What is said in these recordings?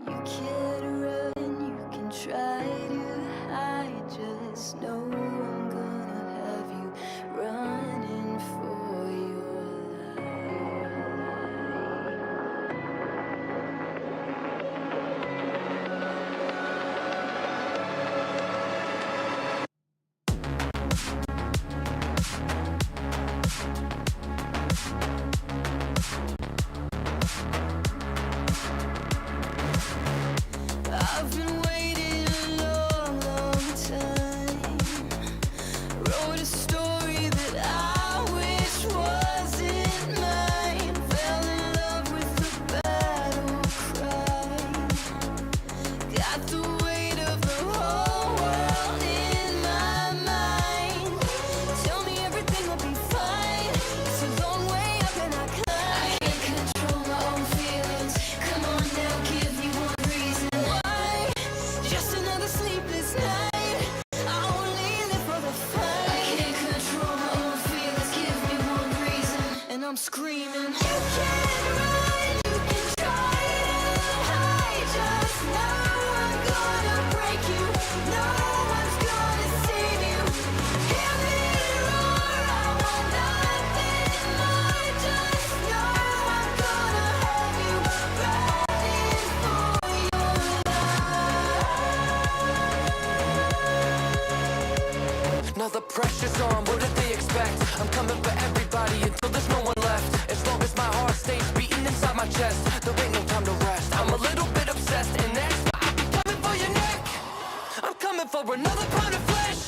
You can run, you can try to hide, just know I'm gonna have you running for your I've been waiting a long, long time. Wrote a story that I wish wasn't mine. Fell in love with the battle cry. Got the weight of the whole world in my mind. Tell me everything will be fine. It's a long way up and I climb. I can't control my own feelings. Come on now, give me one reason why. Just another sleepless night. I only live for the fight. I can't control my own feelings. Give me one reason, and I'm screaming. You can run, you can try to hide. Just know I'm gonna break you. No one's gonna save you. Hear me roar, I want nothing more. Just know I'm gonna have you running for your life. Now the pressure's on, what did they expect? I'm coming for everybody until there's no one left. As long as my heart stays beating inside my chest, there ain't no time to rest. I'm a little bit obsessed, and next I'll be coming for your neck. I'm coming for another pound of flesh.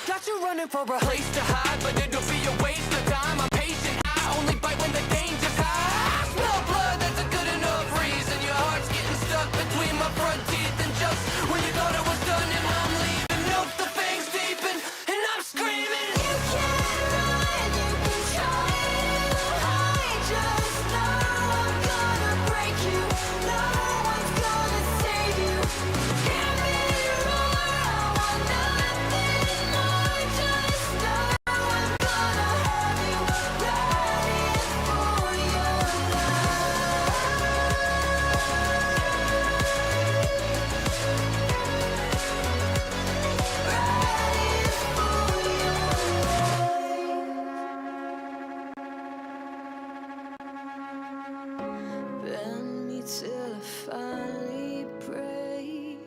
Got you running for a place to hide, but it'll be a waste of time. I'm patient, I only bite when the danger's high. I smell blood, that's a good enough reason. Your heart's getting stuck between my front teeth, and just when you thought it was done, and I'm leaving, nope, the thing's deepen, and I'm screaming. You can run, you can try to hide. Just know I'm gonna break you. No one's gonna save you. Hear me roar, I want nothing more. Just know I'm gonna have you running for your bend me till I finally break.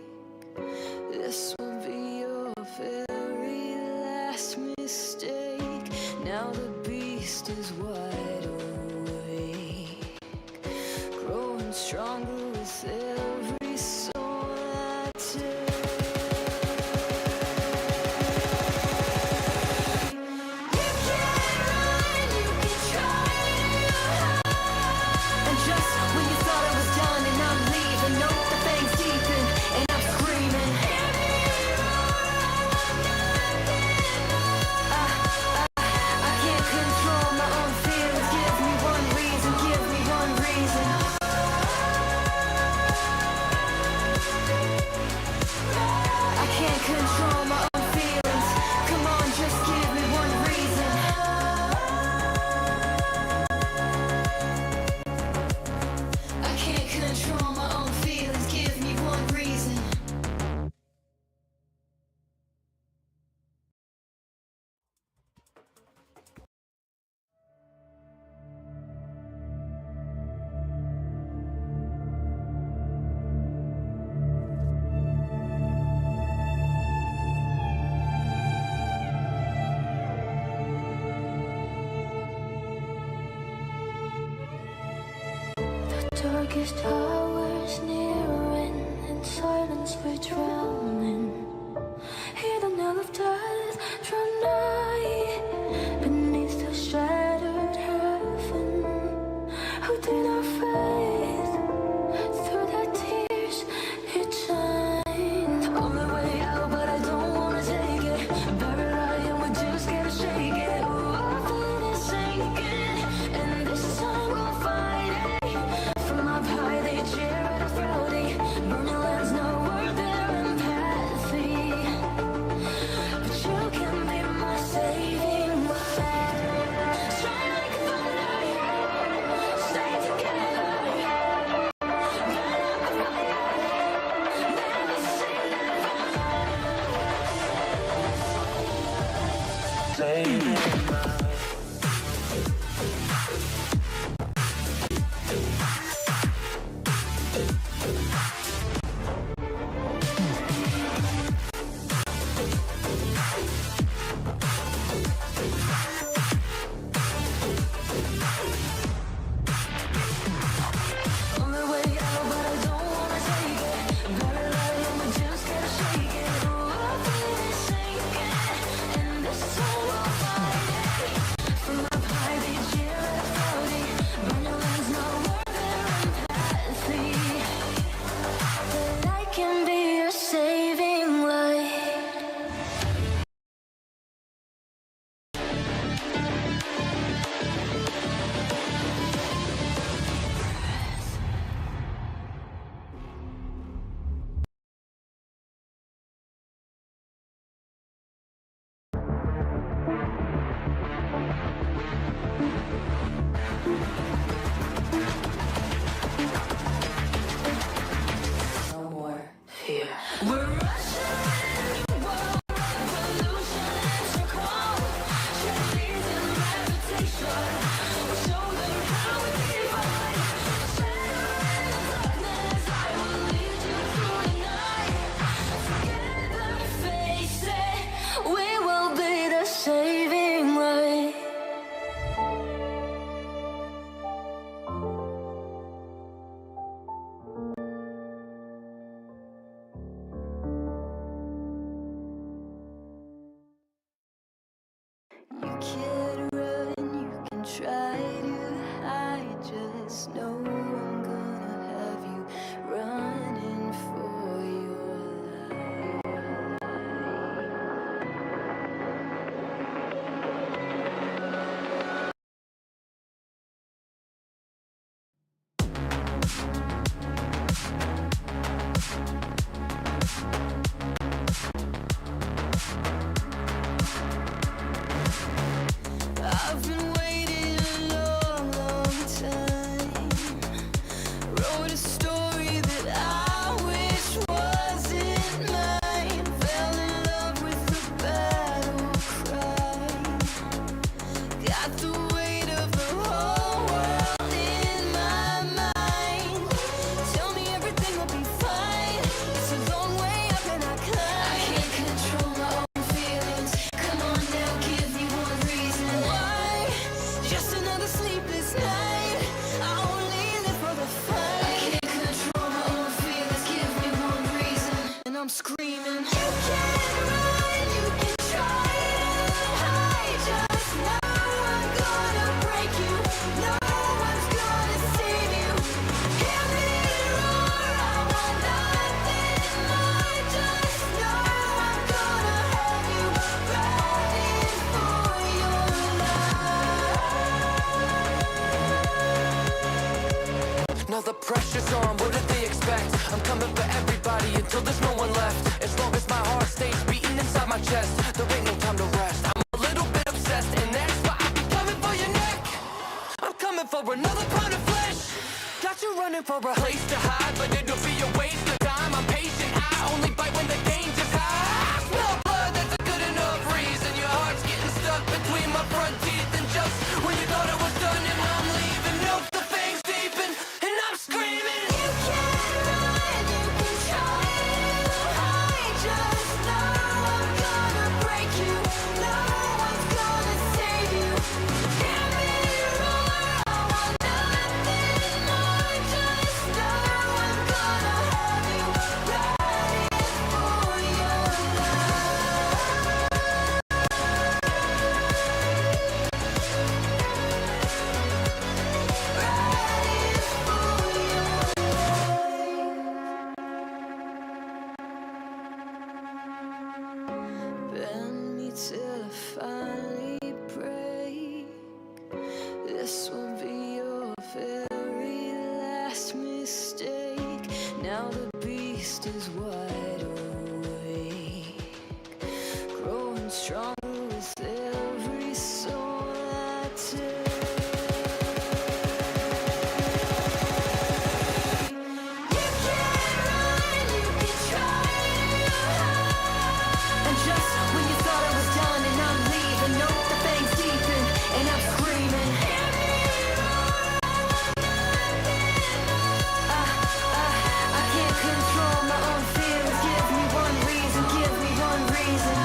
This will be your very last mistake. Now the beast is wide awake, growing stronger with every soul I take. You can run, you can try to hide. And just when you thought it was done, and I'm leaving, nope, the thing's deepen, and I'm screaming. Hear me roar, I want nothing more. I can't control my own feelings. Give me one reason, give me one reason. I can't control my own feelings. Come on, just give me one reason. I can't control my own feelings. Give me one reason. The darkest hours nearing, in silence we're drowning. Hear the knell of death draw nigh beneath the shattered heaven. Who did our faith through the tears it shines. On the way out, but I don't wanna take it. Buried alive, and we just gotta shake it. Ooh, our feet is sinking, and this time we'll fight it. From up high, they cheer at us proudly. Burning lands, no word, their empathy. No more fear. We're rushing, world revolution, answer call, changes in gravitation. We'll show them how we divide. Shadow in the darkness, I will lead you through the night. Together, face it, we will be the saving light. You can run, you can try to hide. Just know I'm gonna have you running for your life. I've been waiting a long, long time. Wrote a story that I wish wasn't mine. Fell in love with the battle cry. Got the weight of the whole world in my mind. Tell me everything will be fine. It's a long way up and I climb. I can't control my own feelings. Come on now, give me one reason why. Just another sleepless night. I only live for the fight. I can't control my own feelings. Give me one reason, and I'm screaming. You can run, you can try to hide. Just know I'm gonna break you. No one's gonna save you. Hear me roar, I want nothing more. Just know I'm gonna have you running for your life. Now the pressure's on, what did they expect? I'm coming for everybody until there's no one left. As long as my heart stays beating inside my chest, there ain't no time to rest. I'm a little bit obsessed, and that's why I be coming for your neck. I'm coming for another pound of flesh. Got you running for a place to hide, but it'll be a waste of time. I'm patient, I only bite when the game's is high. I smell blood, that's a good enough reason. Your heart's getting stuck between my front teeth, and just when you thought it was done, and I'm leaving, nope, the thing's deepen, and I'm screaming. You can run, you can try to hide. Just know I'm gonna break you. No one's gonna save you. Hear me roar, I want nothing more. Just know I'm gonna have you running for your life. Bend me till I finally break. This will be your very last mistake. Now the beast is wide awake, growing stronger with every soul I take. You can run, you can try to hide. And just when you thought it was done, and I'm leaving, nope, the thing's deepen, and I'm screaming. Hear me roar, I want nothing more. I can't control my own feelings. Give me one reason, give me one reason.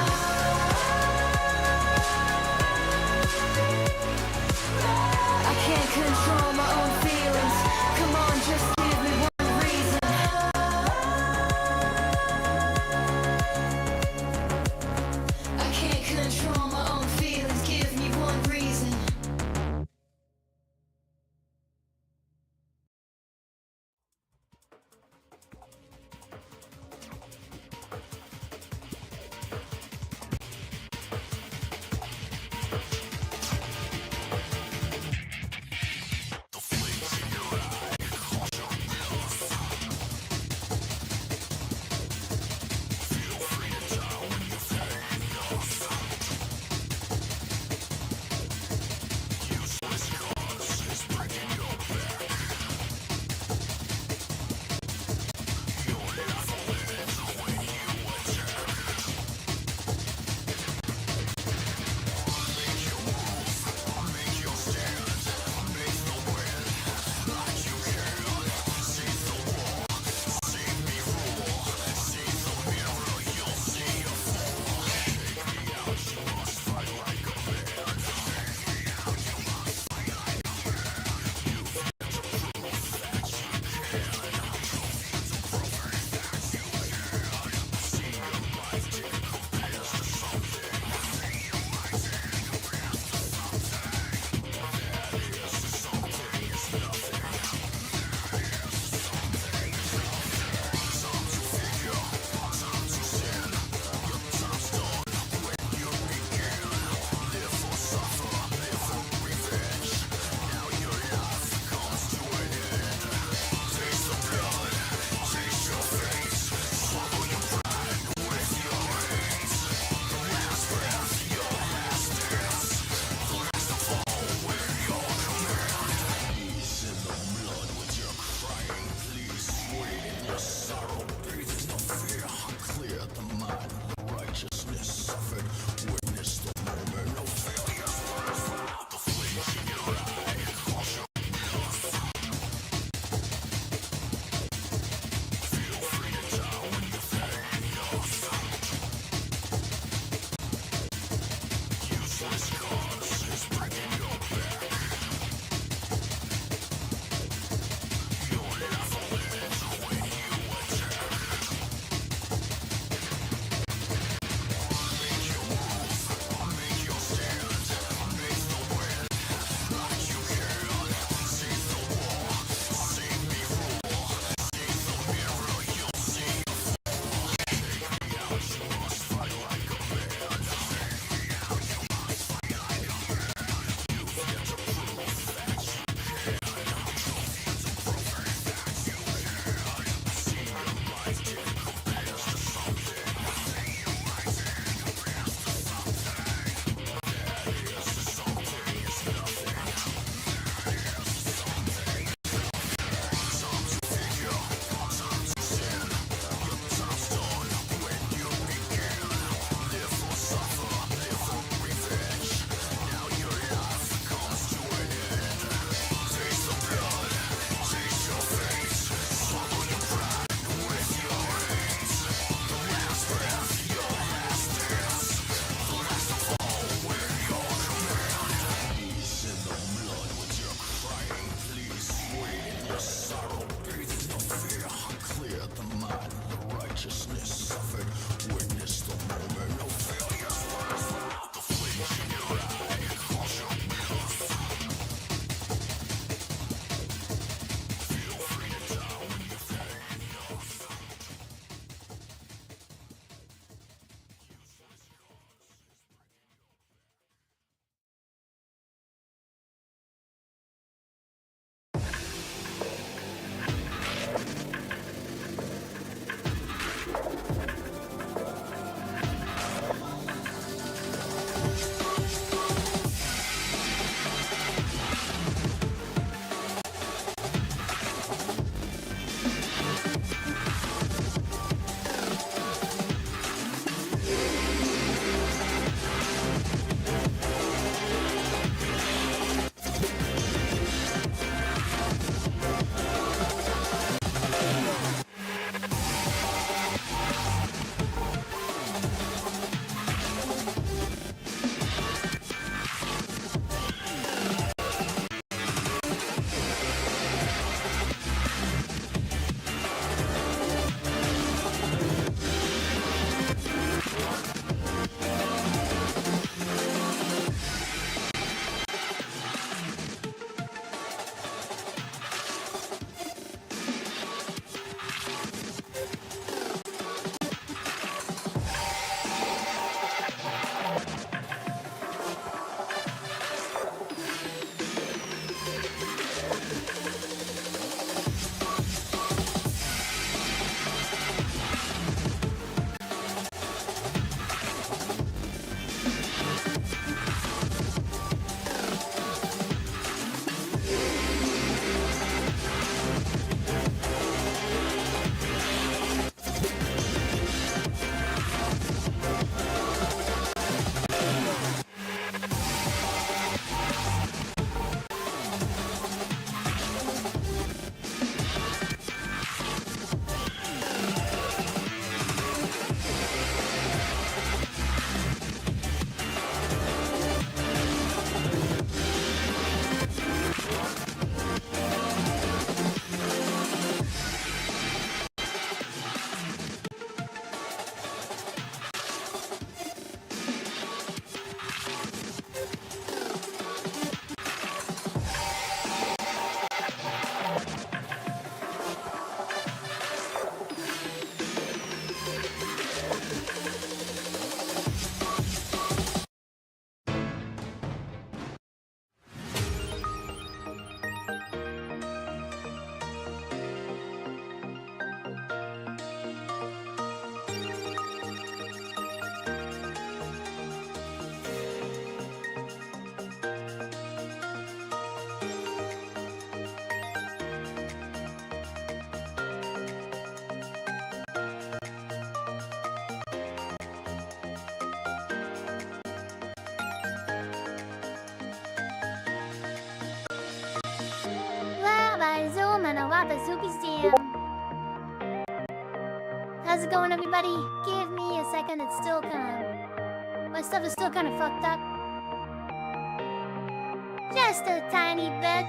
Wappa Zoopy Jam. How's it going, everybody? Give me a second. It's still kind of... My stuff is still kind of fucked up. Just a tiny bit.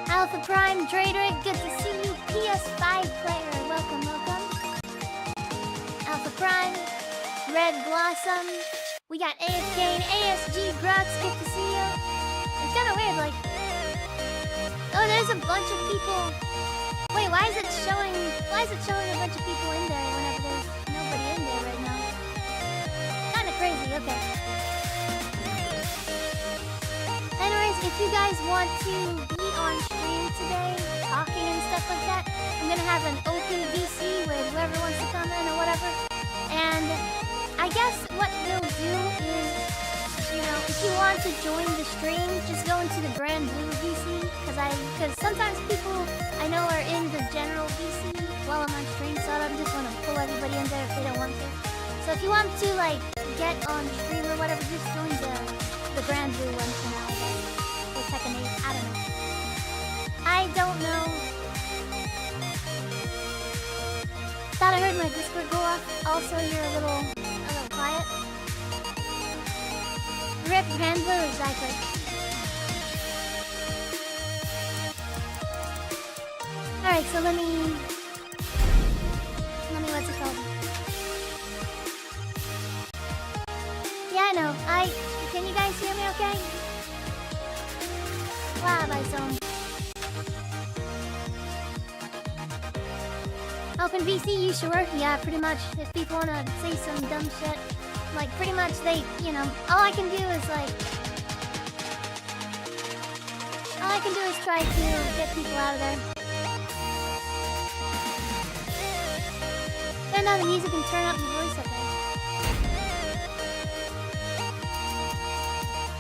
Alpha Prime Dradrick, good to see you. PS5 player, welcome, welcome. Alpha Prime, Red Blossom. We got AFK and ASG Grux, good to see you. It's kind of weird, like... Oh, there's a bunch of people. Wait, why is it showing a bunch of people in there whenever there's nobody in there right now? Kind of crazy, okay. Anyways, if you guys want to be on stream today, talking and stuff like that, I'm gonna have an open VC with whoever wants to come in or whatever. And I guess what we'll do is, you know, if you want to join the stream, just go into the Grand Blue VC, because sometimes people I know are in the general VC while I'm on stream, so I don't just want to pull everybody in there if they don't want to. So if you want to like get on stream or whatever, just join the Grand Blue one for now. Or Tekken 8, I don't know. I don't know. Thought I heard my Discord go off. Also, you're a little quiet. Rip Grand Blue, exactly. Alright, so let me what's it called? Yeah, I know. Can you guys hear me okay? Wow, my zone. Open VC, you sure? Yeah, pretty much. If people wanna say some dumb shit, like pretty much they, you know, all I can do is try to get people out of there. Turn down the music and turn up your voice, okay?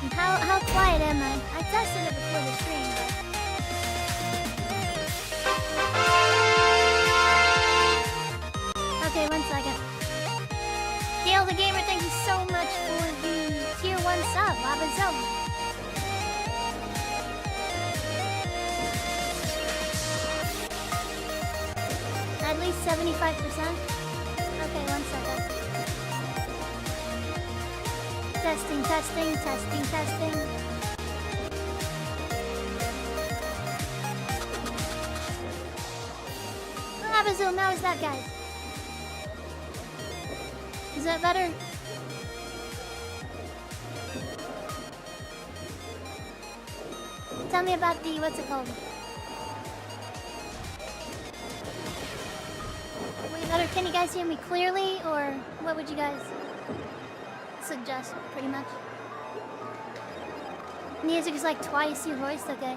And how quiet am I? I tested it before the stream, but... Okay, 1 second. Gail the Gamer, thank you so much for the tier 1 sub, Wabazone. At least 75%? Okay, 1 second. Testing. Wabazone, how is that, guys? Is that better? Tell me about the, what's it called? Way better. Can you guys hear me clearly, or what would you guys suggest, pretty much? Music is like twice your voice, okay.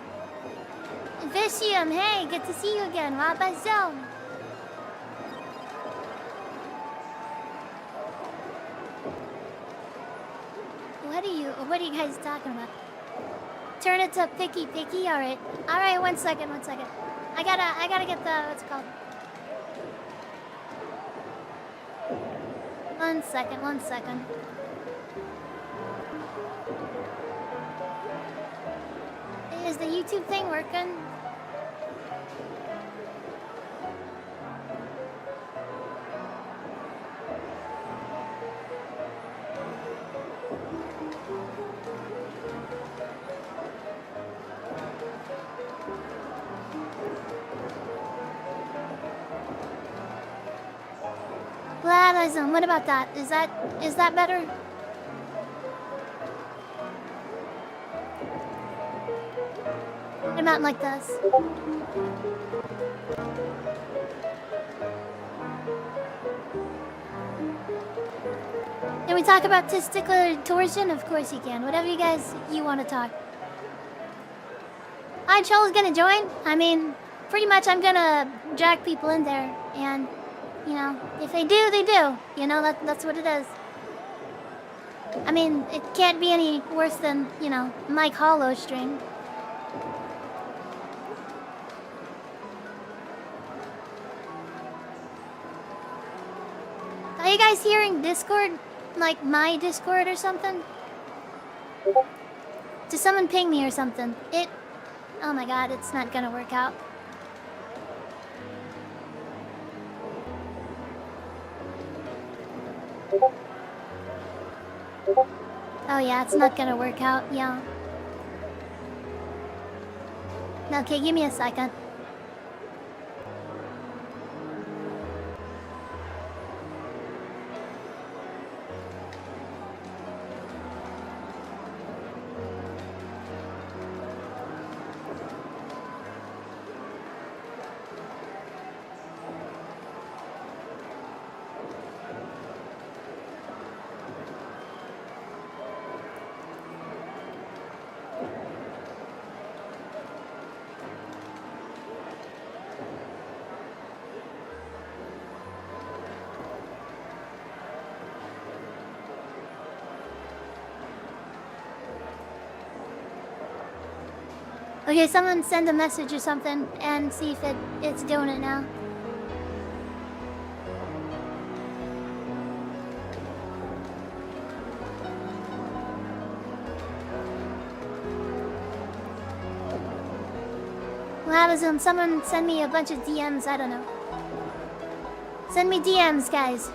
Vicium, hey, good to see you again. Wabazone. What are you guys talking about? Turn it to picky, alright. Alright, 1 second. I gotta get the, what's it called? 1 second. Is the YouTube thing working? What about that? Is that better? What about like this? Can we talk about testicular torsion? Of course you can. Whatever you want to talk. Hi, Troll's gonna join. I mean, pretty much I'm gonna drag people in there, and you know, if they do, they do. You know, that's what it is. I mean, it can't be any worse than, you know, Mike Hollow stream. Are you guys hearing Discord? Like my Discord or something? To someone ping me or something. Oh my god, it's not gonna work out. Oh yeah, it's not gonna work out, yeah. Okay, give me a second. Okay, someone send a message or something and see if it's doing it now. Well, how does someone send me a bunch of DMs? I don't know. Send me DMs, guys.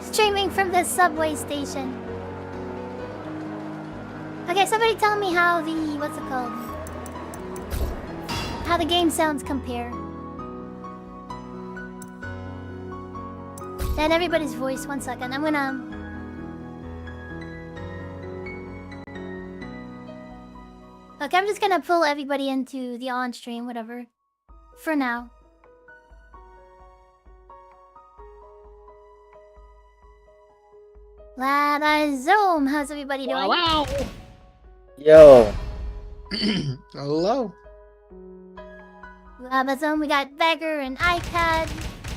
Streaming from the subway station. Okay, somebody tell me how the what's it called? How the game sounds compare. And everybody's voice. 1 second. I'm gonna. Okay, I'm just gonna pull everybody into the on stream, whatever. For now. Zoom. How's everybody doing? Wow. Yo. Hello. Zoom, we got Beggar and iPad.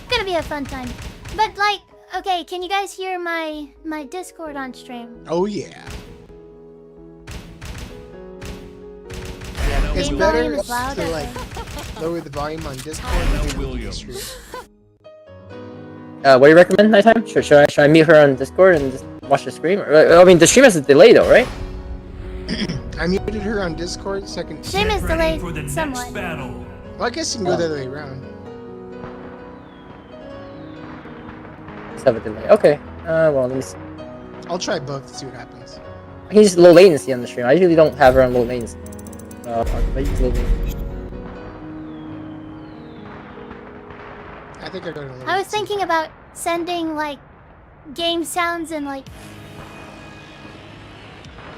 Gonna be a fun time. But like, okay, can you guys hear my Discord on stream? Oh yeah. Yeah, It's game better volume is loud. to Okay. like lower the volume on Discord than Williams. Stream. What do you recommend nighttime? Should I meet her on Discord and just watch the stream? I mean, the stream has a delay though, right? I muted her on Discord so I can. Stream is delayed for the somewhat. next battle. Well, I guess you can go the other way around. Let's have a delay. Okay. Well, let me see. I'll try both to see what happens. I can use low latency on the stream. I usually don't have her on low latency. I use low latency. I think I go to. I was thinking about sending like game sounds and like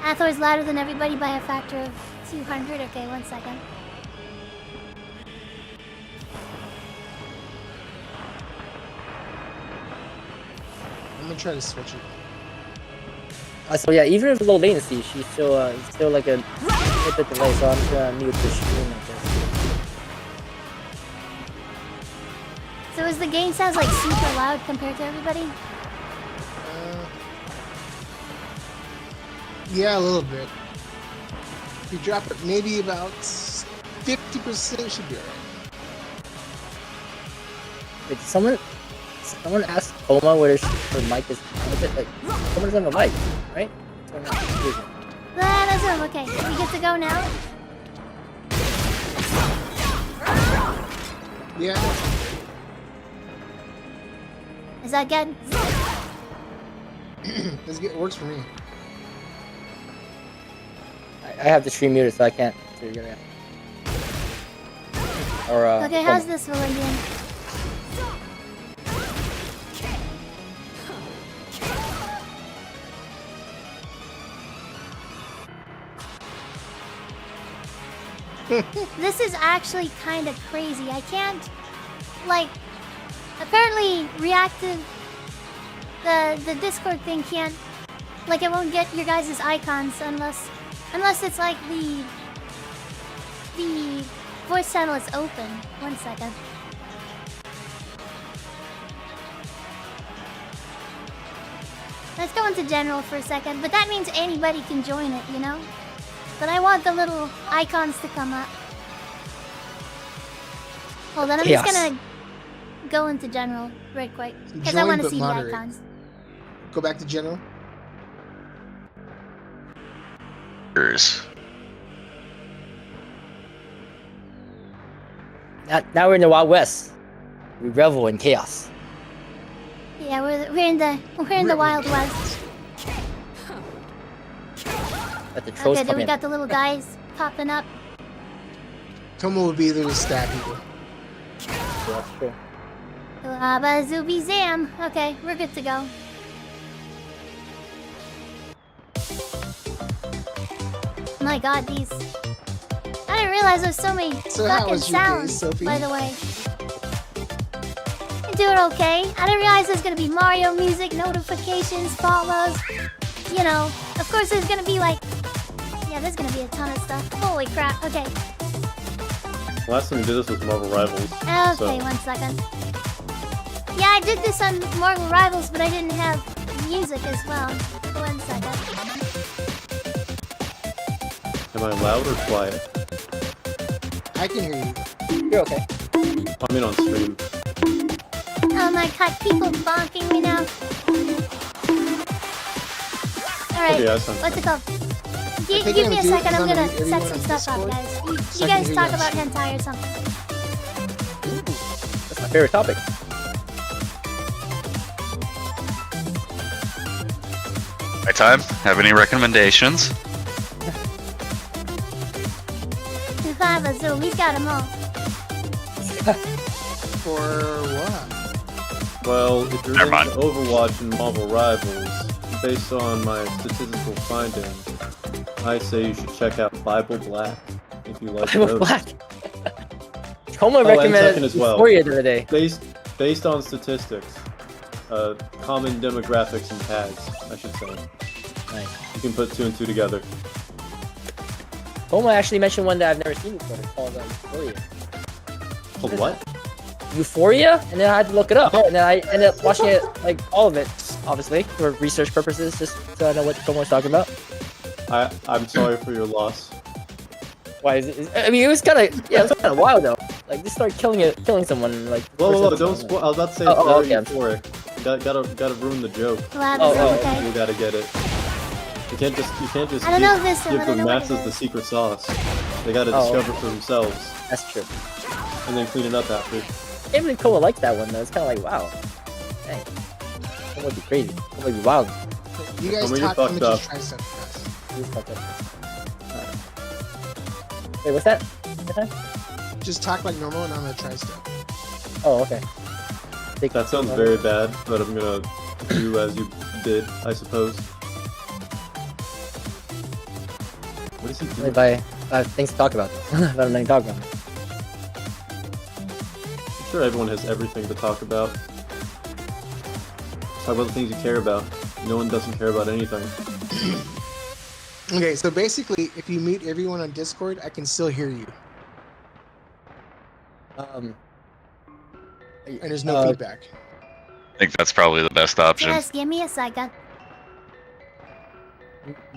Athor's louder than everybody by a factor of 200. Okay, 1 second. I'm gonna try to switch it. So yeah, even if low latency, she's still like a bit delay. So I'm just gonna mute the stream like this. So is the game sounds like super loud compared to everybody? Yeah, a little bit. If you drop it maybe about 50%, should be alright. Wait, someone asked Oma whether her mic is like someone's on the mic, right? That's it. Okay, we get to go now. Yeah. Is that good? It works for me. I have the stream muted, so I can't. So you're gonna. Or Okay, how's this feeling again? This is actually kind of crazy. I can't, like, apparently reactive, the Discord thing can't, like, it won't get your guys' icons unless it's like the voice channel is open. 1 second. Let's go into general for a second, but that means anybody can join it, you know? But I want the little icons to come up. Hold on, I'm just gonna go into general right quick. Because I Join want to but see moderate. the icons. Go back to general. Now we're in the Wild West. We revel in chaos. Yeah, we're in the Wild West. Let the trolls Okay, then come we in. got the little guys popping up. Tomo would be there to stab people. Yeah, that's true. Laba Zubi Zam. Okay, we're good to go. My god, these... I didn't realize there's so many So how fucking was your day, sounds, Sophie? by the way. I'm doing okay. I didn't realize there's gonna be Mario music, notifications, follows. You know, of course there's gonna be like... Yeah, there's gonna be a ton of stuff. Holy crap, okay. Last time we did this was Marvel Rivals. Okay, so. 1 second. Yeah, I did this on Marvel Rivals, but I didn't have music as well. 1 second. Am I loud or quiet? I can hear you. You're okay. I mean on stream. Oh my god, people bonking me now. Alright, Okay, that sounds what's it called? I think Give I'm me a doing second, I'm this on gonna everyone set some on stuff up, Discord, guys. so You I can guys hear talk you on about stream. hentai or something. That's my favorite topic. My time. Have any recommendations? Lava Zoom, he's got them all. For what? Well, if you're Never into mind. Overwatch and Marvel Rivals, based on my statistical findings, I say you should check out Bible Black if you like I'm those. black. Toma and Tekken recommended as well. Euphoria the other day. Based on statistics, common demographics and tags, I should say. Nice. You can put 2 and 2 together. Toma actually mentioned one that I've never seen before. It's called Euphoria. Called what? Euphoria? And then I had to look it up. And then I ended up watching it, like, all of it, obviously, for research purposes, just so I know what Toma was talking about. I'm sorry for your loss. Why is it? I mean, it was kind of, yeah, it was kind of wild though. Like, just start killing someone, like. Whoa, first don't episode. spoil. I was about to say Oh, it's okay. very euphoric. Gotta ruin the joke. Lava Oh, Zoom, oh, okay. You gotta get it. You can't just I don't know this, I give don't the know what it masses the is. secret sauce. They gotta Oh. discover for themselves That's true. and then clean it up after. Even Koa liked that one though. It's kind of like, wow. Dang. That would be crazy. That would be wild. You guys Tomo, you're talk, let me fucked just up. try something fast. He's fucked up. Wait, what's that? That time? Just talk like normal and I'm gonna try stuff. Oh, okay. That sounds very bad, but I'm gonna do as you did, I suppose. What is he doing? If I have things to talk about. I have nothing to talk about. I'm sure everyone has everything to talk about. Talk about the things you care about. No one doesn't care about anything. Okay, so basically, if you mute everyone on Discord, I can still hear you, Um. and there's no feedback. I think that's probably the best option. Just give me a second.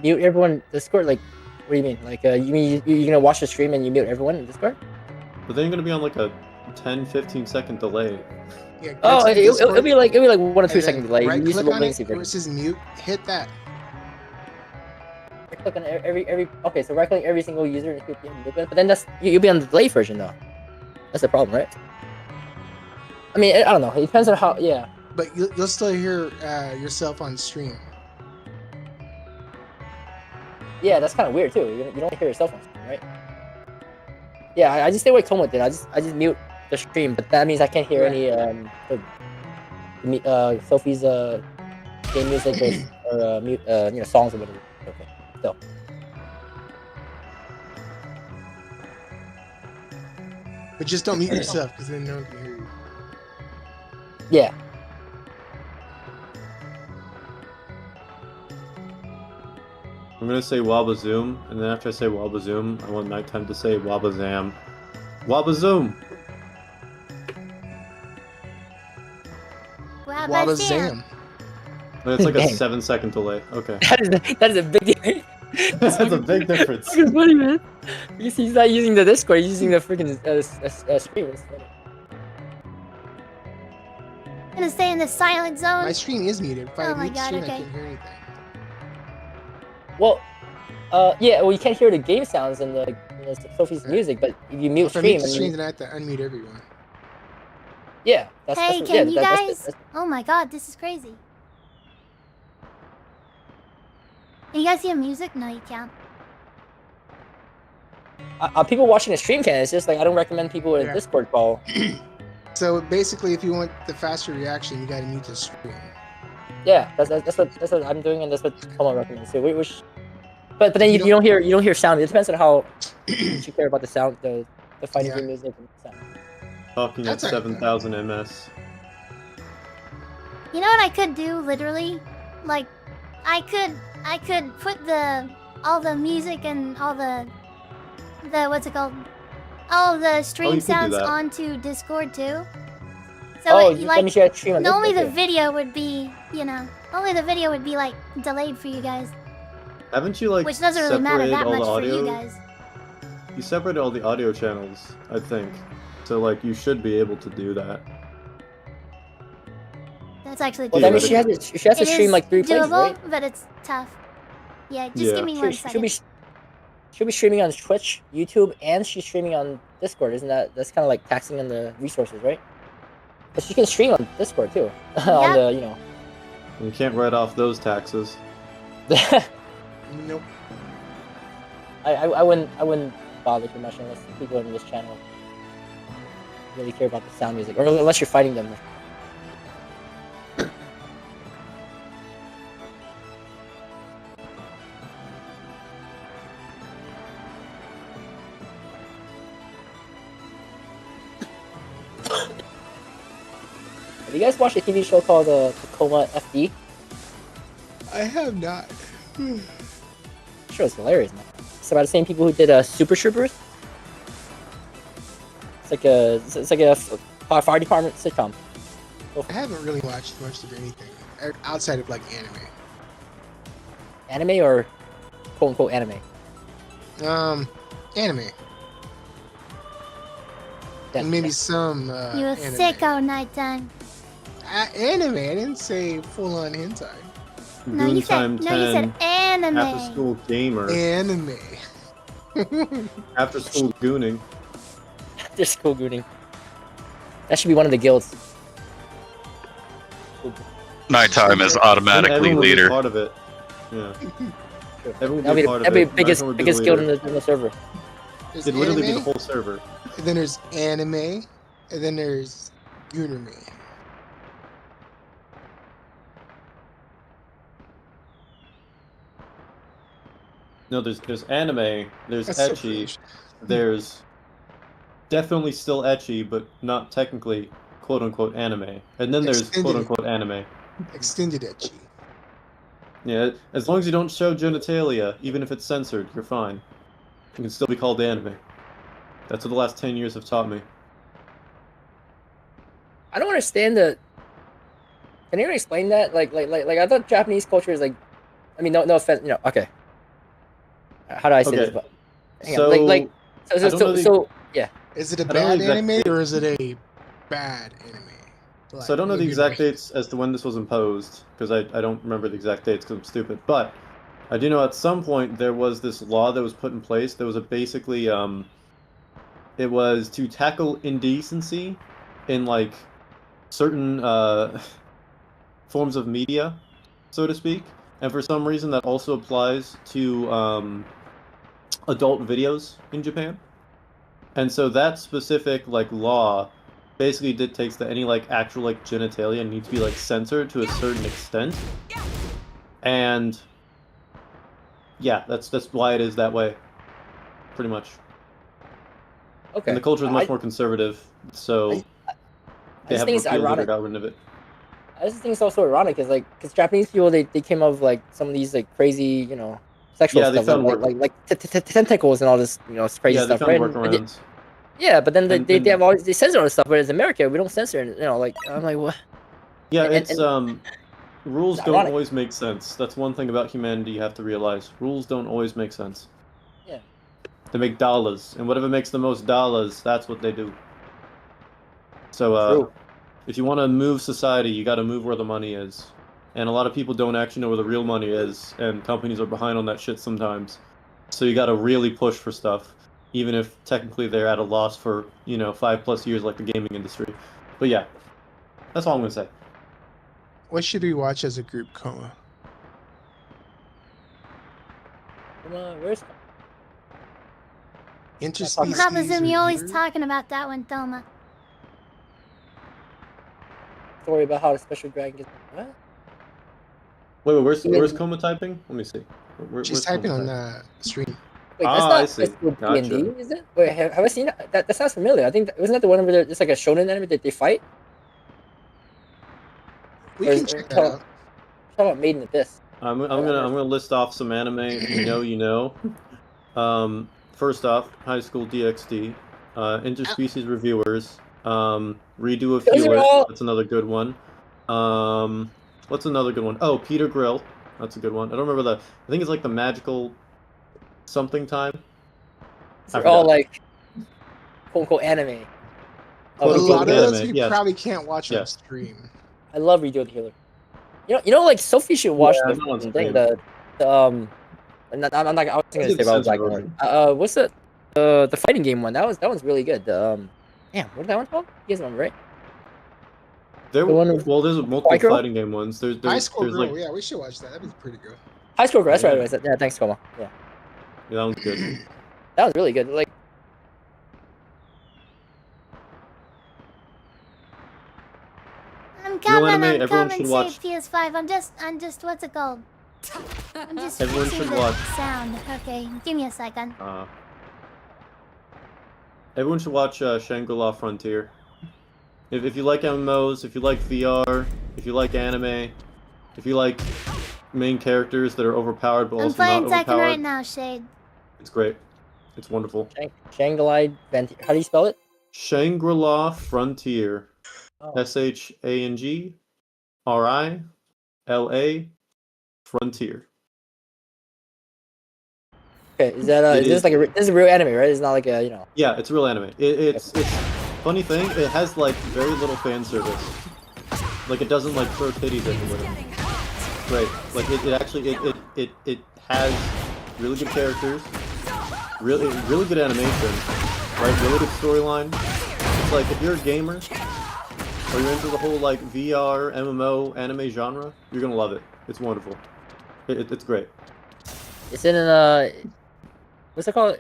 Mute everyone Discord. Like, what do you mean? Like, you mean you're gonna watch the stream and you mute everyone in Discord? But then you're gonna be on like a 10-15 second delay. Yeah, go Oh, to the it'll Discord, be like 1 or 2 and then second delay. Right You use the click little on latency it where button. it says mute, hit that. Right click on every. Okay, so right click every single user and hit the mute button. But then you'll be on the delay version though. That's the problem, right? I mean, I don't know. It depends on how. Yeah. But you'll still hear yourself on stream. Yeah, that's kind of weird too. You don't hear yourself on stream, right? Yeah, I just stay away Toma did. I just mute the stream, but that means I can't hear Right. any Sophie's game music or mute songs or whatever. Okay, so But just don't mute yourself, because then no one can hear you. yeah. I'm gonna say Wabazoom, and then after I say Wabazoom, I want Nighttime to say Wabazam. Wabazoom! Wabba Zam. And it's like a Dang. 7-second delay. Okay. That is a big difference. That's a big difference. Fucking funny, man. He's not using the Discord. He's using the freaking stream. It's funny. I'm gonna stay in the silent zone. My stream is muted. If I Oh my mute God, stream, okay. I can't hear anything. Well, Yeah, well, you can't hear the game sounds in the Sophie's music, but if you mute If I mute stream, the I stream, mean, then I have to unmute everyone. yeah, Hey, what, can you that's guys? Oh my god, this is crazy. Can you guys hear music? No, you can't. people watching the stream can. It's just like I don't recommend people with a Yeah. Discord call. So basically, if you want the faster reaction, you gotta mute the stream. Yeah, that's what I'm doing, and that's what Coma recommends too. But then You you don't hear sound. It depends on how much you care about the sound, the fighting Yeah. game music and the sound. Talking at That's alright, though. 7,000 ms. You know what I could do, literally? Like, I could put all the music and all the what's it called? All the you stream could do sounds that. onto Discord too. So Oh, it, let like me share a stream on only the Discord, too. video would be, only the video would be like delayed for you guys, Haven't you like which doesn't really matter separated that all much the for audio? you guys. You separated all the audio channels, I think. So like you should be able to do that. That's actually Well, Yeah, that means but she has to It stream is like 3 places, doable, right? but it's tough. Yeah, just Yeah. give me one She'll second. be streaming on Twitch, YouTube, and she's streaming on Discord. Isn't that's kind of like taxing on the resources, right? But she can stream on Discord too. On the You can't write off those taxes. Nope. I wouldn't bother too much unless people in this channel really care about the sound music, or unless you're fighting them. Have you guys watched a TV show called Tacoma FD? I have not. The show is hilarious, man. It's about the same people who did Super Troopers. It's like a fire department sitcom. I haven't really watched much of anything outside of like anime. Anime or quote unquote anime? Anime. And maybe some You're anime. sicko, Nighttime. Anime. I didn't say full on hentai. No, you said 10, anime. After school gamer. Anime. After school gooning. They're school gooning. That should be one of the guilds. Nighttime is Then automatically everyone would be leader. part of it. Yeah. Everyone would That'd be be part that'd be of the it. Nighttime would be biggest guild leader. in the server. There's It'd literally be the anime, whole server. and then there's anime, and then there's Gunnerme. No, there's anime, there's That's so ecchi, foolish. there's definitely still ecchi, but not technically quote unquote anime. And then there's Extended. quote unquote anime. Extended ecchi. Yeah, as long as you don't show genitalia, even if it's censored, you're fine. You can still be called anime. That's what the last 10 years have taught me. I don't understand the. Can anyone explain that? Like I thought Japanese culture is like. I mean, no offense, okay. How do I say Okay. this? But, hang So, on. I don't know the- So yeah. Is it a I don't know bad the exact anime date. or is it a bad anime? So I don't know the maybe exact right. dates as to when this was imposed, because I don't remember the exact dates because I'm stupid. But I do know at some point there was this law that was put in place. There was basically it was to tackle indecency in like certain forms of media, so to speak. And for some reason that also applies to adult videos in Japan. And so that specific like law basically dictates that any like actual like genitalia need to be like censored to a certain extent. And yeah, that's why it is that way. Pretty much. Okay. And the culture is much more conservative, so I they just have think it's repealed it or ironic. got rid of it. I just think it's also ironic because Japanese people they came up with like some of these like crazy sexual Yeah, they stuff found like tentacles and all this it's crazy Yeah, they stuff, found right? workarounds. Yeah, but then And- they have all they censor all this stuff, whereas in America we don't censor it. Like I'm like what? Yeah, And- it's rules it's don't ironic. always make sense. That's one thing about humanity you have to realize. Rules don't always make sense. Yeah. They make dollars, and whatever makes the most dollars, that's what they do. So True. if you want to move society, you got to move where the money is. And a lot of people don't actually know where the real money is, and companies are behind on that shit sometimes. So you got to really push for stuff, even if technically they're at a loss for 5+ years, like the gaming industry. But yeah, that's all I'm gonna say. What should we watch as a group, Coma? Come on, where's Interspecies. Papa Zoom, you're always review? talking about that one, Thelma. the story about how the special dragon gets? What? Wait, where's Yeah. Coma typing? Let me see. She's Where's typing Coma on typing? the stream. Wait, that's Ah, not I see. high school D&D, Gotcha. is it? Wait, have I seen that? That sounds familiar. I think wasn't that the one where it's like a shonen anime that they fight? We Or can is check that out. talking about Made in Abyss? I'm gonna list off some anime. If you know, you know. First off, High School DxD, Interspecies Reviewers, Redo of Those are Healer. all. That's another good one. What's another good one? Oh, Peter Grill. That's a good one. I don't remember the. I think it's like the magical something time. I They're all forgot. like quote unquote anime. Quote A unquote lot of those anime, we yes. probably can't watch on Yes. stream. I love Redo of the Healer. Like Sophie should watch Yeah, the no one's fucking thing. stream. I'm not. I was Let's gonna do say the about censored Black Mirror. version. What's the fighting game one? That one's really good. Damn, what is that one called? You guys remember, right? The one with There's multiple White Girl? fighting game ones. High School There's Girl, like yeah, we should watch that. That'd be pretty good. High School Girl. That's right. Yeah. I said. Yeah, thanks, Koma. Yeah, that one's good. that was really good. Like, I'm coming, anime, I'm everyone coming, should save watch. PS5. I'm just, what's it called? I'm just Everyone fixing should the watch. sound. Okay, give me a second. Everyone should watch Shangri-La Frontier. If you like MMOs, if you like VR, if you like anime, if you like main characters that are overpowered but I'm also playing not Tekken overpowered, right now, Shade. it's great. It's wonderful. Shangri-La. How do you spell it? Shangri-La Frontier. Oh. SHANGRILA Frontier. Okay, is that It is this is- like this is a real anime, right? It's not like a Yeah, it's real anime. It's funny thing. It has like very little fan service. Like it doesn't like throw titties everywhere. Right. Like it actually it has really good characters, really good animation, right? Really good storyline. It's like if you're a gamer or you're into the whole like VR, MMO, anime genre, you're gonna love it. It's wonderful. It's great. It's in what's it called?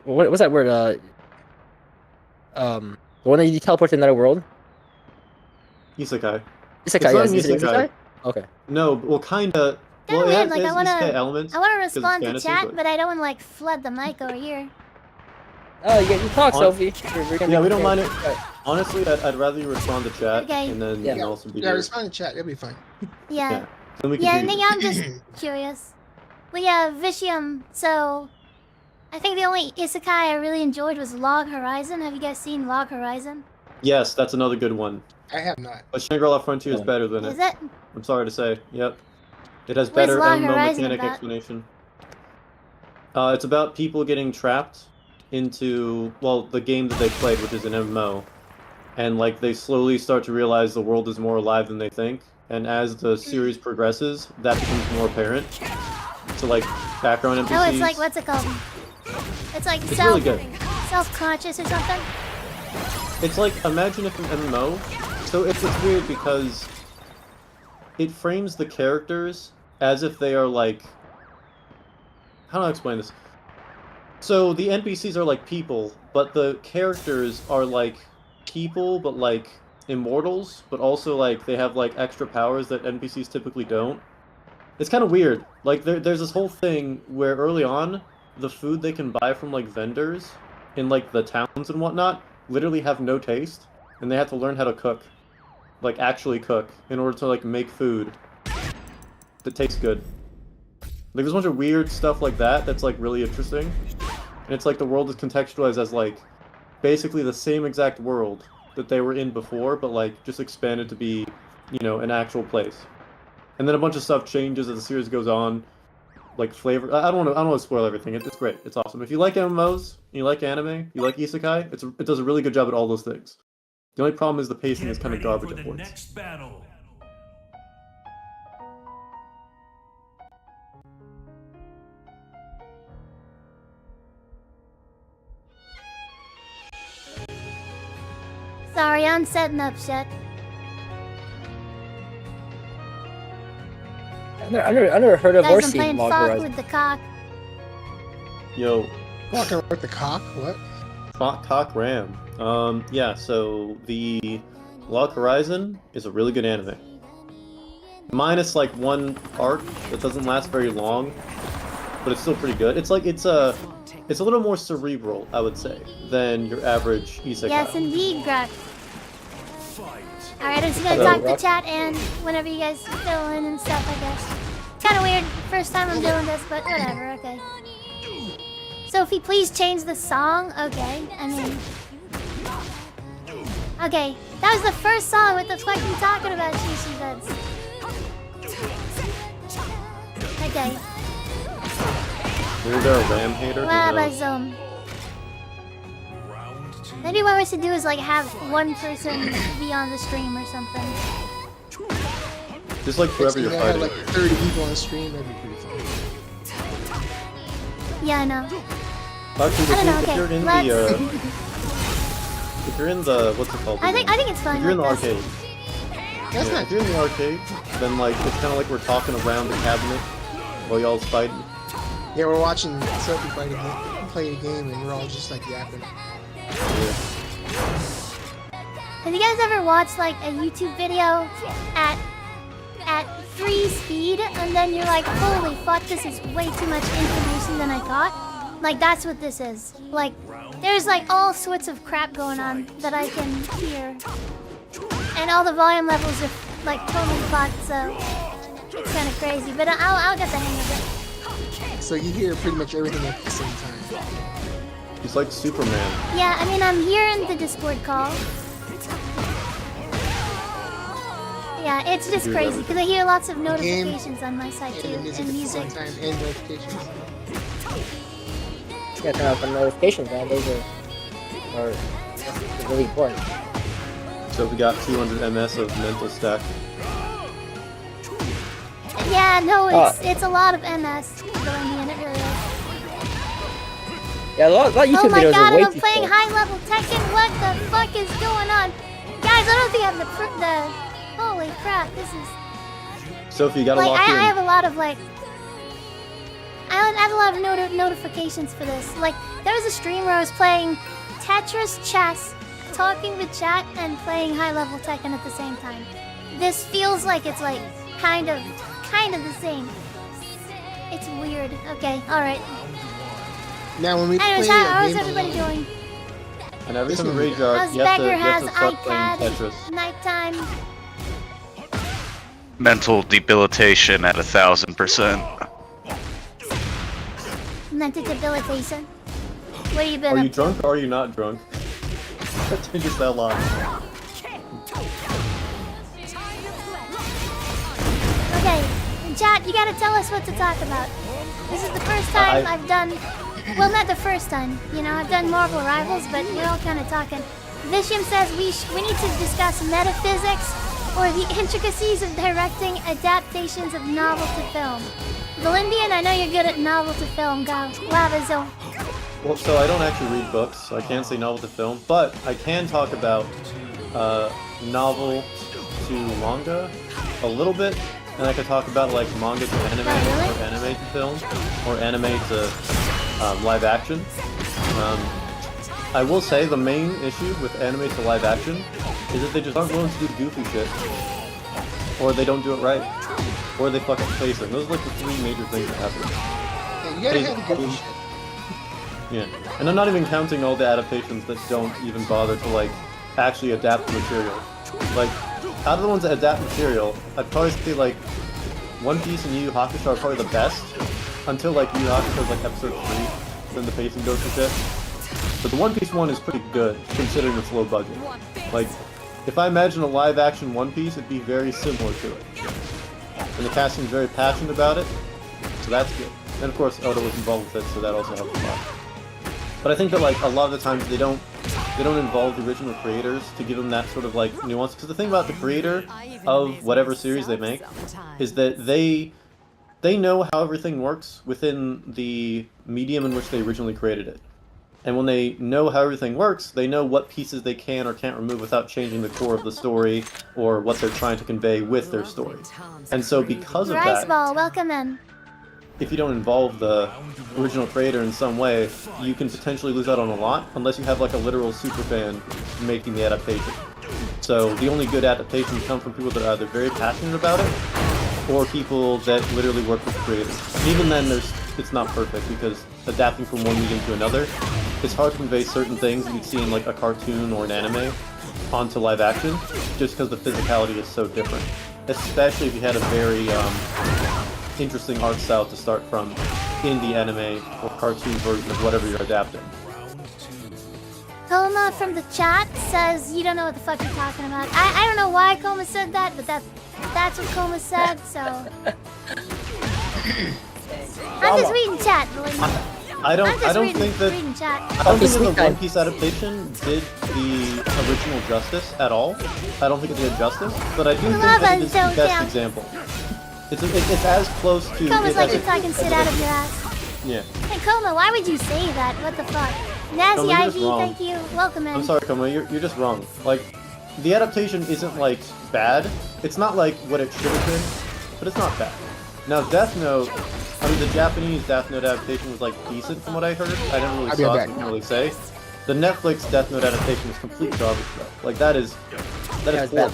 What's that word? The one that you teleport to another world. Isekai. Isekai, not yes. an Is it isekai. isekai? Okay. No, well, kinda. Kinda Well, it weird, has, like, it I has wanna- isekai elements. I want to 'cause it's respond to fantasy, chat, but I don't want to like flood the mic over here. Oh, you talk, On- Sophie. We're gonna Yeah, be we don't mind it. Right. Honestly, I'd rather you respond to chat, Okay. and then Yeah. you can also be Yeah, here. respond to chat. It'll be fine. Yeah. Yeah. Then we can Yeah, I hear think you. I'm just curious. But yeah, Vicium, so I think the only isekai I really enjoyed was Log Horizon. Have you guys seen Log Horizon? Yes, that's another good one. I have not. But Shangri-La Frontier is Oh. better than Is it. it? I'm sorry to say. Yep. It has What's better Log MMO Horizon mechanic about? explanation. It's about people getting trapped into, well, the game that they played, which is an MMO. And, like, they slowly start to realize the world is more alive than they think. And as the series progresses, that becomes more apparent. So, like, background NPCs. Oh, it's like, what's it called? It's like It's really good. self-conscious or something? It's like, imagine if an MMO. So it's weird because it frames the characters as if they are like. How do I explain this? So the NPCs are like people, but the characters are like people, but like immortals, but also like they have like extra powers that NPCs typically don't. It's kind of weird. Like there's this whole thing where early on, the food they can buy from like vendors in like the towns and whatnot literally have no taste, and they have to learn how to cook, like actually cook, in order to like make food that tastes good. Like there's a bunch of weird stuff like that that's like really interesting, and it's like the world is contextualized as like basically the same exact world that they were in before, but like just expanded to be, an actual place. And then a bunch of stuff changes as the series goes on. Like flavor, I don't want to spoil everything. It's great. It's awesome. If you like MMOs, you like anime, you like isekai, it does a really good job at all those things. The only problem is the pacing is kind of garbage at points. Next battle. Sorry, I'm setting up shit. I never heard of or Guys, I'm seen playing Log fuck Horizon. with the cock. Yo, Walking with the cock? What? Cock Ram. Yeah, so the Log Horizon is a really good anime. Minus like one arc that doesn't last very long, but it's still pretty good. It's a little more cerebral, I would say, than your average isekai. Yes, indeed, Grok. Alright, I'm just gonna Hello, talk Rock. to chat and whenever you guys fill in and stuff, I guess. Kinda weird, first time I'm doing this, but whatever, okay. Sophie, please change the song? Okay, I mean... Okay, that was the first song. What the fuck are you talking about, Shishi Buds? Okay. Is there a Ram hater? Who knows? Labazum. Maybe what we should do is like have one person be on the stream or something. Just like whoever you're I had fighting. like 30 people on the stream. That'd be pretty fun. Yeah, I know. Actually, I don't know, if okay, you're in let's- if you're in the what's it called? I think it's fun. If you're in the like this. arcade, That's yeah, not. if you're in the arcade, then like it's kind of like we're talking around the cabinet while y'all's fighting. Yeah, we're watching Sophie play a game, and we're all just like yapping. Yeah. Have you guys ever watched like a YouTube video at 3 speed and then you're like, holy fuck, this is way too much information than I thought? Like that's what this is. Like there's like all sorts of crap going on that I can hear. And all the volume levels are like totally fucked, so it's kind of crazy. But I'll get the hang of it. So you hear pretty much everything at the same time. He's like Superman. Yeah, I mean, I'm here in the Discord call. Yeah, it's just Hear crazy because I hear lots of game, notifications on my side too, And the music and at the music. same time, and notifications. Yeah, turn off the notifications, man. Those are really important. So we got 200 ms of mental stack. Yeah, no, it's a lot of MS going in. It really is. Yeah, a lot of YouTube Oh my videos god, are way I'm too playing short. high level Tekken. What the fuck is going on, guys? I don't think I have the holy crap. This is Sophie, you gotta like lock in. I have a lot of like. I have a lot of notifications for this. Like, there was a stream where I was playing Tetris chess, talking with chat, and playing high-level Tekken at the same time. This feels like it's like kind of the same. It's weird. Okay, all right. Now when we Anyways, play how's a game everybody alone, doing? And every This time you one- rage art, How's you have to Beggar has start playing iCAD Tetris. nighttime? Mental debilitation at 1000%. Mental debilitation. What have you been Are up you to? drunk or are you not drunk? That changes that lot. Okay, chat, you gotta tell us what to talk about. This is the first time I've done, well, not the first time. You know, I've done Marvel Rivals, but we're all kind of talking. Vishim says we need to discuss metaphysics or the intricacies of directing adaptations of novel to film. Valindian, I know you're good at novel to film. Go, Lava Zone. Well, so I don't actually read books, so I can't say novel to film, but I can talk about novel to manga a little bit, and I could talk about like manga to anime, Oh, really? or anime to film, or anime to live action. I will say the main issue with anime to live action is that they just aren't willing to do goofy shit, or they don't do it right, or they fuck up pacing. Those are like the three major things that happen. yeah, you gotta have the good shit. Yeah, and I'm not even counting all the adaptations that don't even bother to like actually adapt the material. Like, out of the ones that adapt material, I'd probably say like One Piece and Yu Yu Hakusho are probably the best until like Yu Yu Hakusho is like episode 3, then the pacing goes to shit. But the One Piece one is pretty good considering its low budget. Like, if I imagine a live action One Piece, it'd be very similar to it. And the casting's very passionate about it, so that's good. And of course, Oda was involved with it, so that also helps a lot. But I think that like a lot of the times they don't involve the original creators to give them that sort of like nuance. Because the thing about the creator of whatever series they make is that they know how everything works within the medium in which they originally created it. And when they know how everything works, they know what pieces they can or can't remove without changing the core of the story or what they're trying to convey with their story. And so because of Rice that, Ball, welcome in. if you don't involve the original creator in some way, you can potentially lose out on a lot unless you have like a literal superfan making the adaptation. So the only good adaptations come from people that are either very passionate about it or people that literally work with creators. Even then, it's not perfect because adapting from one medium to another, it's hard to convey certain things that you'd see in like a cartoon or an anime onto live action, just because the physicality is so different. Especially if you had a very interesting art style to start from in the anime or cartoon version of whatever you're adapting. Koma from the chat says you don't know what the fuck you're talking about. I don't know why Koma said that, but that's what Koma said, so... I'm just reading chat, believe me. I don't think that the One Piece adaptation did the original justice at all. I don't think it did justice, but I do think that it is the best example. It's as close to... Koma's like you're talking shit out of your ass. Yeah. Hey Koma, why would you say that? What the fuck? Nazi Koma, IV, thank you. Welcome in. I'm sorry, Koma, you're just wrong. Like, the adaptation isn't, like, bad. It's not, like, what it should have been, but it's not bad. Now, Death Note... I mean, the Japanese Death Note adaptation was, like, decent from what I heard. I never really saw it, so I can't really say. The Netflix Death Note adaptation is complete garbage, though. Like, that is horrible.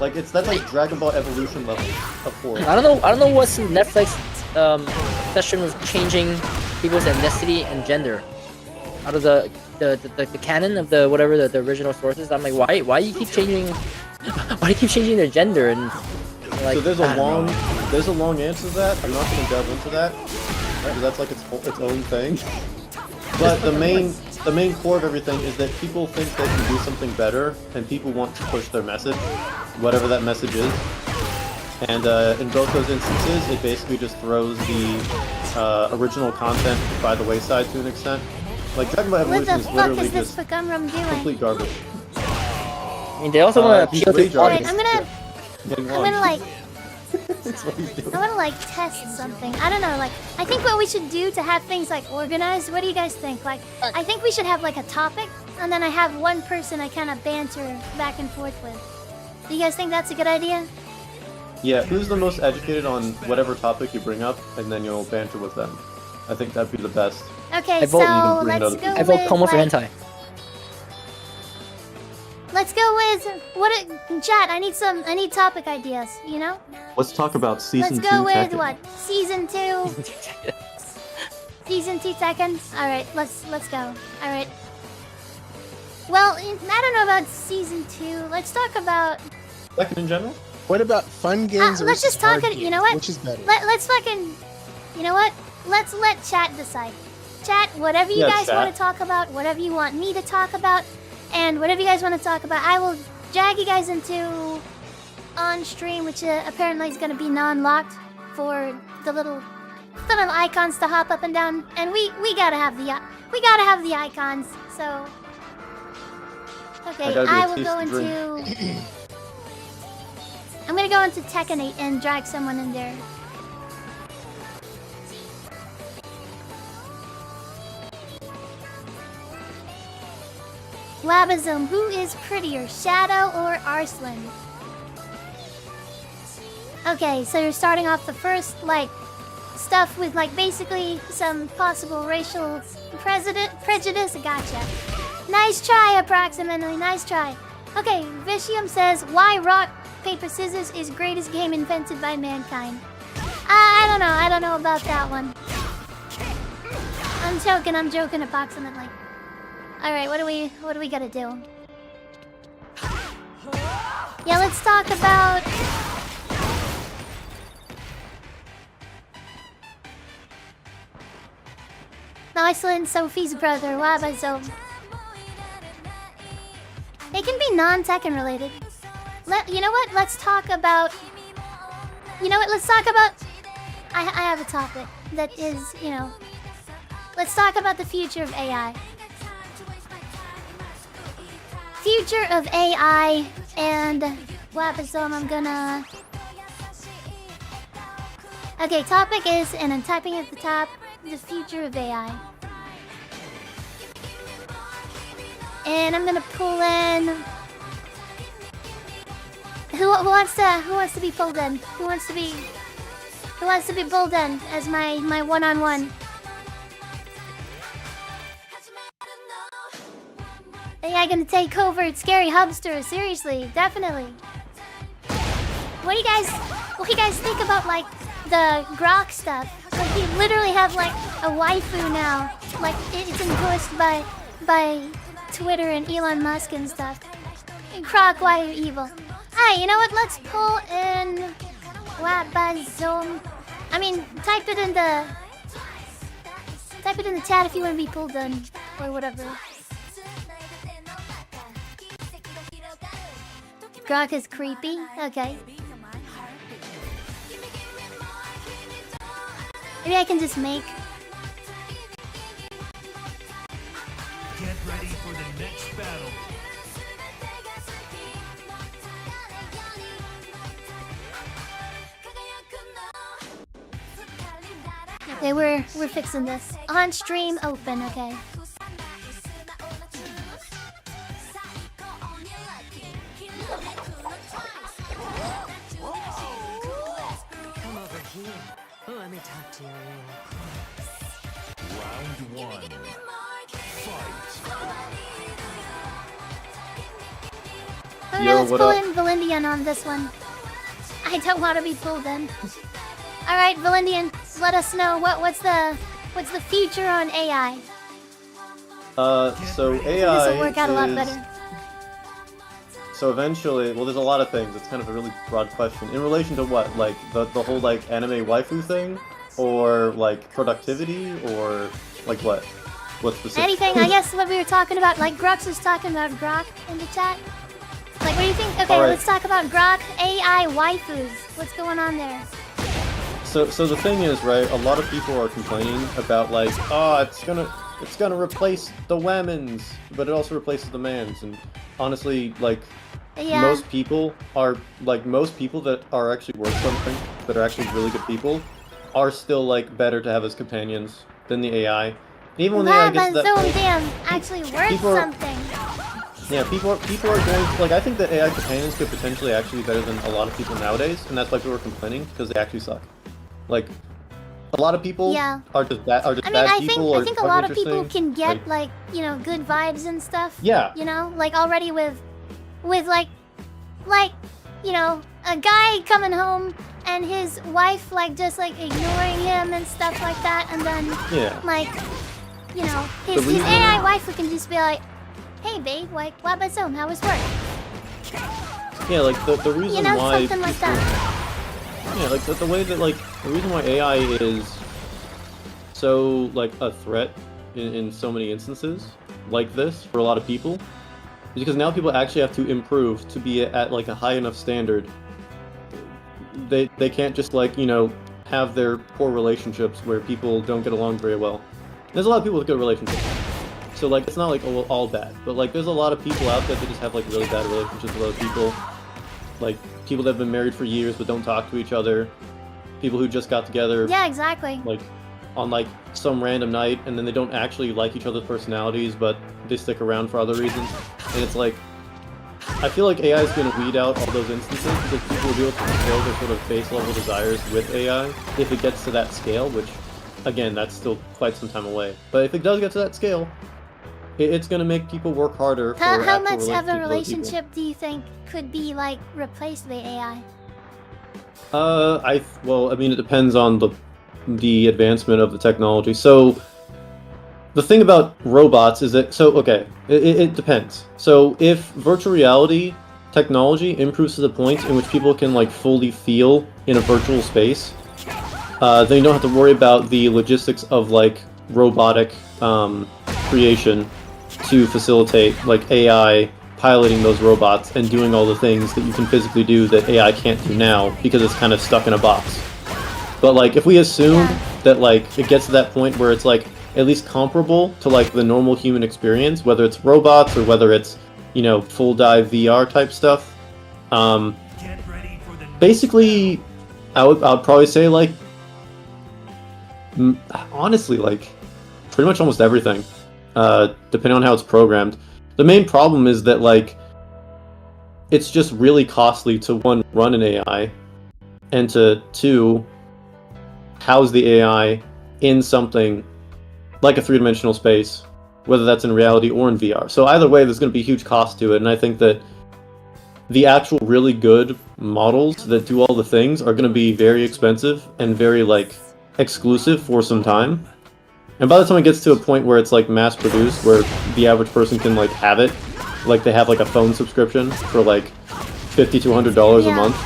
Like, that's like Dragon Ball Evolution level of horror. I don't know what's in Netflix session was changing people's ethnicity and gender out of the canon of the whatever the original sources. I'm like, why you keep changing? Why do you keep changing their gender? And like, so there's a long answer to that. I'm not going to delve into that because that's like its own thing. But the main core of everything is that people think they can do something better, and people want to push their message, whatever that message is. And in both those instances, it basically just throws the original content by the wayside to an extent. Like Dragon Ball Evolution is literally just complete garbage. I mean, they also want to appeal to audience. I'm gonna like test something. I don't know, like I think what we should do to have things like organized. What do you guys think? Like I think we should have like a topic, and then I have one person I kind of banter back and forth with. Do you guys think that's a good idea? Yeah, who's the most educated on whatever topic you bring up, and then you'll banter with them. I think that'd be the best. Okay, so let's go I vote Como for hentai. Let's go with chat. I need topic ideas. You know. Let's talk about season 2 Let's go with Tekken. what? Season 2. Season 2 Tekken. All right, let's go. All right. Well, I don't know about season 2. Let's talk about Tekken in general. What about fun games? let's just talk it. You know what? Which is better? Let's fucking. You know what? Let's let chat decide. Chat, whatever you guys want to talk about, whatever you want me to talk about, and whatever you guys want to talk about, I will drag you guys into on stream, which apparently is going to be non-locked for the little icons to hop up and down, and we gotta have the icons. So okay, I will go into. I'm gonna go into Tekken 8 and drag someone in there. Wabazum, who is prettier, Shadow or Arslan? Okay, so you're starting off the first, like, stuff with, like, basically some possible racial prejudice. Gotcha. Nice try, approximately. Nice try. Okay, Vicium says, why rock, paper, scissors is greatest game invented by mankind? I don't know about that one. I'm joking approximately. Alright, what do we gotta do? Yeah, let's talk about... Iceland, Sophie's brother, Wabazom. It can be non-Tekken related. You know what? Let's talk about... You know what? Let's talk about... I have a topic that is, you know... Let's talk about the future of AI. Future of AI and Wabazom, I'm gonna... Okay, topic is, and I'm typing at the top, the future of AI. And I'm gonna pull in. Who wants to be pulled in? Who wants to be pulled in as my one-on-one? AI gonna take over Scary Hubster, seriously, definitely. What do you guys think about like the Grok stuff? Like you literally have like a waifu now. Like it's endorsed by Twitter and Elon Musk and stuff. Grok, why are you evil? Alright, you know what? Let's pull in Wabazom. I mean, type it in the chat if you want to be pulled in or whatever. Grok is creepy. Okay. Maybe I can just make. Get ready for the next battle. Okay, we're fixing this. On stream open, okay. Come over here. Let me talk to you real Round one. Fight. Oh, Yo, no, let's what pull up? in Valindian on this one. I don't want to be pulled in. All right, Valindian, let us know what's the future on AI. So AI This will work out a lot is- better. So eventually, well, there's a lot of things. It's kind of a really broad question. In relation to what? Like, the whole, like, anime waifu thing? Or, like, productivity? Or, like, what? What's specific? Anything, I guess what we were talking about, like Grux was talking about Grok in the chat. Like, what do you think? Okay, Alright. let's talk about Grok AI waifus. What's going on there? So the thing is, right, a lot of people are complaining about, like, oh, it's gonna replace the women's, but it also replaces the mans. And honestly, like, Yeah. most people that are actually worth something, that are actually really good people, are still, like, better to have as companions than the AI. Even when the AI Wow, gets to but that so point, damn actually worth people are- something. yeah, people are going to, like, I think that AI companions could potentially actually be better than a lot of people nowadays, and that's why people are complaining, because they actually suck. Like, a lot of people Yeah. are just bad, I mean, bad I people, think or I think a aren't lot of people interesting. can get like you know good vibes and stuff. Yeah. You know, like already with like you know a guy coming home and his wife like just like ignoring him and stuff like that, and then Yeah. like you know his reason- AI wife can just be like, hey babe, like what about home? How was work? Yeah, like the reason You know, why something like people- that. Yeah, like the way that, like, the reason why AI is so, like, a threat in so many instances like this for a lot of people is because now people actually have to improve to be at like a high enough standard. They can't just, like, you know, have their poor relationships where people don't get along very well. There's a lot of people with good relationships. So, like, it's not like all bad, but, like, there's a lot of people out there that just have, like, really bad relationships with other people. Like, people that have been married for years but don't talk to each other. People who just got together, Yeah, exactly. like, on, like, some random night, and then they don't actually like each other's personalities, but they stick around for other reasons. And it's like, I feel like AI is going to weed out all those instances because people will be able to fulfill their sort of base level desires with AI if it gets to that scale, which, again, that's still quite some time away. But if it does get to that scale, it's going to make people work harder for How actual much of a people with other people. relationship do you think could be like replaced by AI? Well, I mean, it depends on the advancement of the technology. So, the thing about robots is that, it depends. So, if virtual reality technology improves to the point in which people can, like, fully feel in a virtual space, then you don't have to worry about the logistics of, like, robotic creation to facilitate, like, AI piloting those robots and doing all the things that you can physically do that AI can't do now because it's kind of stuck in a box. But, like, if we assume that, like, it gets to that point where it's, like, at least comparable to, like, the normal human experience, whether it's robots or whether it's, you know, full dive VR type stuff, Get ready for the basically, I would probably say, like, honestly, like, pretty much almost everything, depending on how it's programmed. The main problem is that, like, it's just really costly to, one, run an AI, and to, two, house the AI in something like a three-dimensional space, whether that's in reality or in VR. So either way, there's going to be a huge cost to it, and I think that the actual really good models that do all the things are going to be very expensive and very, like, exclusive for some time. And by the time it gets to a point where it's, like, mass-produced, where the average person can, like, have it, like, they have, like, a phone subscription for, like, $50 to $100 a month.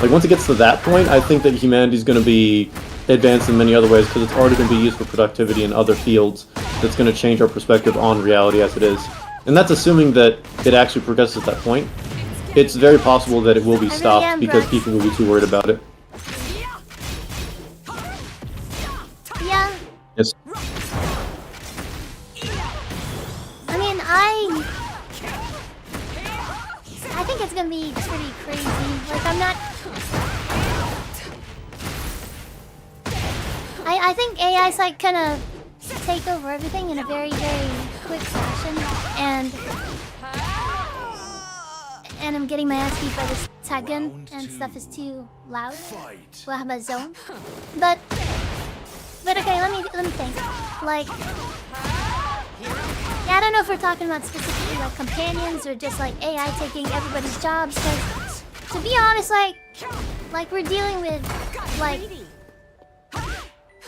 Like, once it gets to that point, I think that humanity's going to be advanced in many other ways, because it's already going to be used for productivity in other fields that's going to change our perspective on reality as it is. And that's assuming that it actually progresses at that point. It's very possible that it will be stopped because people will be too worried about it. Yeah. Yes. I mean, I think it's gonna be pretty crazy. Like, I'm not. I think AI's like gonna take over everything in a very, very quick fashion, and I'm getting my ass beat by this Tekken, and stuff is too loud. Well, how about Zone? But okay, let me think. Like, yeah, I don't know if we're talking about specifically like companions or just like AI taking everybody's jobs. Because to be honest, like we're dealing with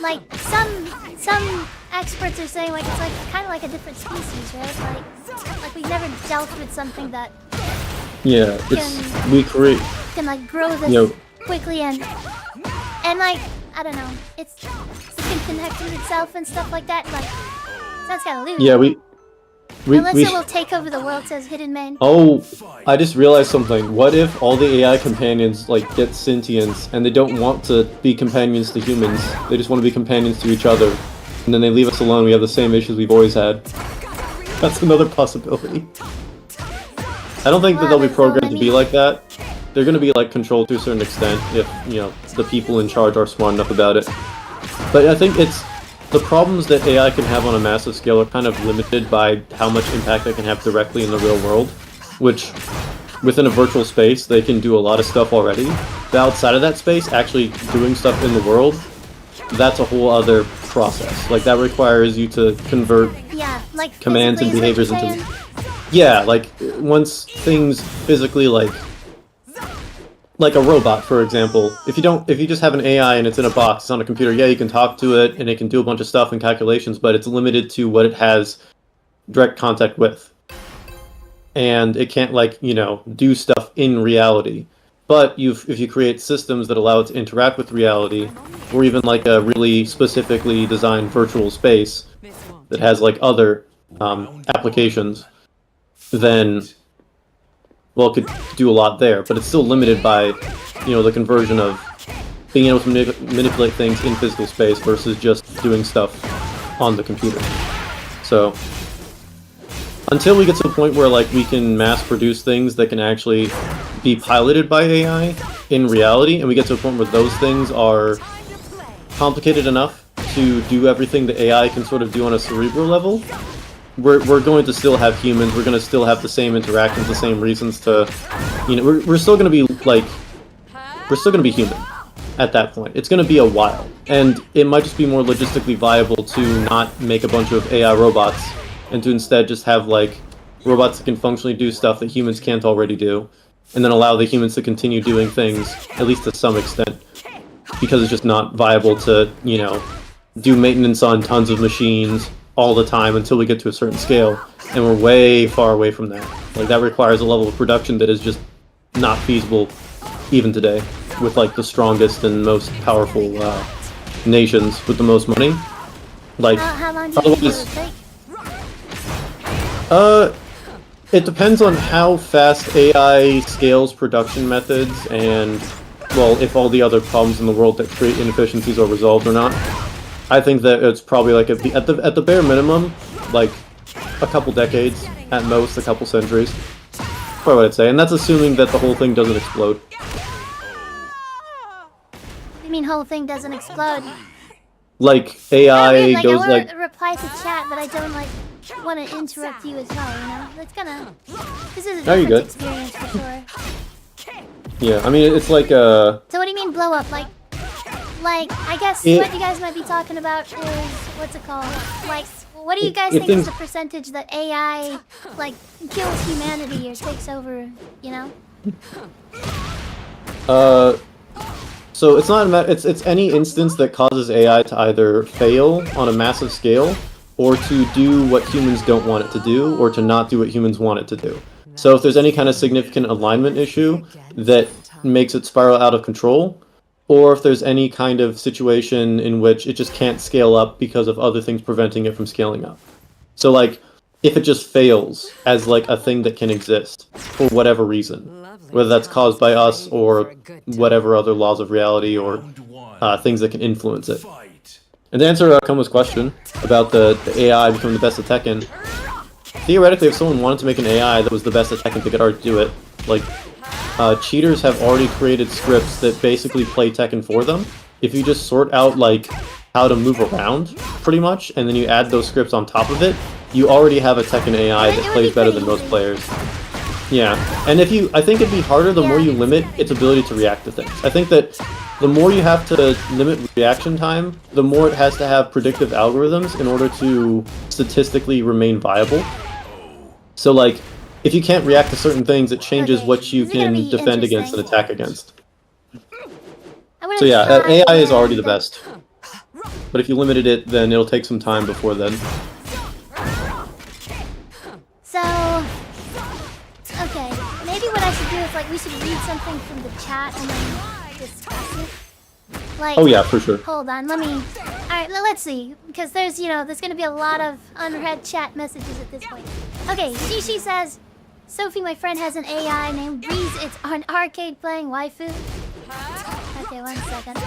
like some experts are saying like it's like kind of like a different species, right? Like we've never dealt with something that can like grow this quickly and like I don't know, it can connect with itself and stuff like that. Like sounds kind of loose. Yeah, unless it will take over the world, says Hidden Man. Oh, I just realized something. What if all the AI companions, like, get sentience, and they don't want to be companions to humans? They just want to be companions to each other. And then they leave us alone, we have the same issues we've always had. That's another possibility. I don't think that they'll be programmed to be like that. They're going to be, like, controlled to a certain extent if, you know, the people in charge are smart enough about it. But I think it's... the problems that AI can have on a massive scale are kind of limited by how much impact it can have directly in the real world, which, within a virtual space, they can do a lot of stuff already. But outside of that space, actually doing stuff in the world, that's a whole other process. Like, that requires you to convert commands and behaviors into... Yeah, like, once things physically, like a robot, for example. If you just have an AI and it's in a box, it's on a computer, yeah, you can talk to it and it can do a bunch of stuff and calculations, but it's limited to what it has direct contact with. And it can't, like, you know, do stuff in reality. But if you create systems that allow it to interact with reality, or even like a really specifically designed virtual space that has like other applications, then, well, it could do a lot there, but it's still limited by, you know, the conversion of being able to manipulate things in physical space versus just doing stuff on the computer. So, until we get to a point where, like, we can mass produce things that can actually be piloted by AI in reality, and we get to a point where those things are complicated enough to do everything the AI can sort of do on a cerebral level, we're going to still have humans, we're going to still have the same interactions, the same reasons to, you know, we're still going to be, like, we're still going to be human at that point. It's going to be a while, and it might just be more logistically viable to not make a bunch of AI robots, and to instead just have, like, robots that can functionally do stuff that humans can't already do, and then allow the humans to continue doing things, at least to some extent, because it's just not viable to, you know, do maintenance on tons of machines all the time until we get to a certain scale, and we're way far away from that. Like, that requires a level of production that is just not feasible even today, with, like, the strongest and most powerful nations with the most money. Like, how long do you think it would take? It depends on how fast AI scales production methods, and, well, if all the other problems in the world that create inefficiencies are resolved or not. I think that it's probably like at the bare minimum, like a couple decades, at most a couple centuries. Probably what I'd say, and that's assuming that the whole thing doesn't explode. You mean whole thing doesn't explode? Like AI goes I want to reply to chat, but I don't like want to interrupt you as well, you know? That's gonna... This is a No, you're different good. experience for sure. Yeah, I mean, it's like So what do you mean blow up? Like, I guess It- what you guys might be talking about is, what's it called? Like, what do you guys It think is things- the percentage that AI, like, kills humanity or takes over, you know? So it's not a matter. It's any instance that causes AI to either fail on a massive scale, or to do what humans don't want it to do, or to not do what humans want it to do. So if there's any kind of significant alignment issue that makes it spiral out of control, or if there's any kind of situation in which it just can't scale up because of other things preventing it from scaling up. So like, if it just fails as like a thing that can exist for whatever reason, whether that's caused by us or whatever other laws of reality or things that can influence it. And to answer Koma's question about the AI becoming the best at Tekken, theoretically, if someone wanted to make an AI that was the best at Tekken, they could already do it. Like, cheaters have already created scripts that basically play Tekken for them. If you just sort out, like, how to move around, pretty much, and then you add those scripts on top of it, you already have a Tekken AI that plays better than most players. Yeah, and I think it'd be harder the more you limit its ability to react to things. I think that the more you have to limit reaction time, the more it has to have predictive algorithms in order to statistically remain viable. So, like, if you can't react to certain things, it changes what you can defend against and attack against. So yeah, AI is already the best. But if you limited it, then it'll take some time before then. So, okay, maybe what I should do is, like, we should read something from the chat and then discuss it. Like, Oh yeah, for sure. hold on, let me... Alright, let's see, because there's, you know, there's gonna be a lot of unread chat messages at this point. Okay, Shishi says, Sophie, my friend, has an AI named Breeze. It's on arcade playing waifu. Okay, 1 second.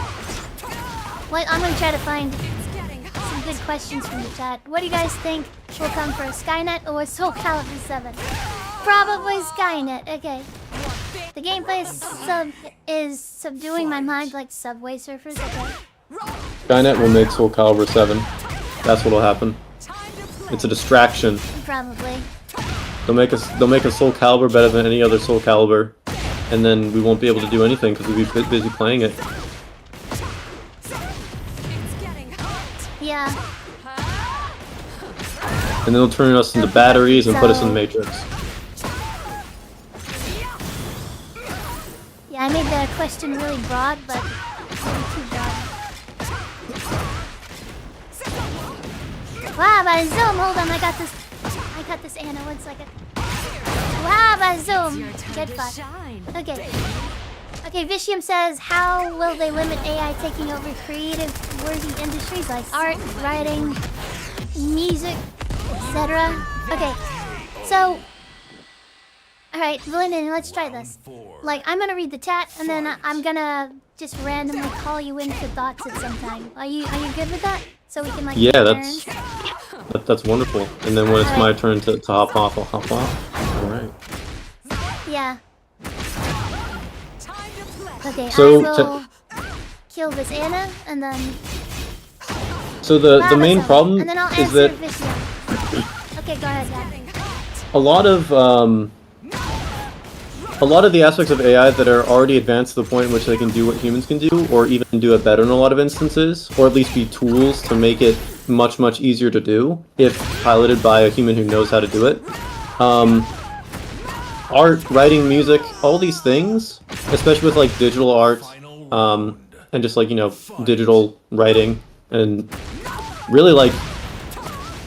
Wait, I'm gonna try to find some good questions from the chat. What do you guys think will come first, Skynet or Soul Calibur 7? Probably Skynet. Okay. The gameplay is subduing my mind like Subway Surfers. Okay. Skynet will make Soul Calibur 7. That's what'll happen. It's a distraction. Probably. They'll make a Soul Calibur better than any other Soul Calibur, and then we won't be able to do anything because we'll be busy playing it. Yeah. And then they'll turn us into batteries and put us in the Matrix. Yeah, I made the question really broad, but maybe too broad. Wow, by Zoom, hold on, I got this Anna, 1 second. Wow, by Zoom, get fucked. Okay. Okay, Vicium says, how will they limit AI taking over creative worthy industries like art, writing, music, etc.? Okay, so... Alright, Lyndon, let's try this. Like, I'm gonna read the chat, and then I'm gonna just randomly call you in for thoughts at some time. Are you good with that? So we can, like, Yeah, take turns? that's wonderful. And then when it's my turn to hop off, I'll hop off. Alright. Yeah. Okay, So, I will kill this Anna, and then... So the main problem and then I'll is answer that Vicium. Okay, go ahead, yeah. a lot of the aspects of AI that are already advanced to the point in which they can do what humans can do, or even do it better in a lot of instances, or at least be tools to make it much, much easier to do, if piloted by a human who knows how to do it. Art, writing, music, all these things, especially with like digital art, and just like, you know, digital writing, and really like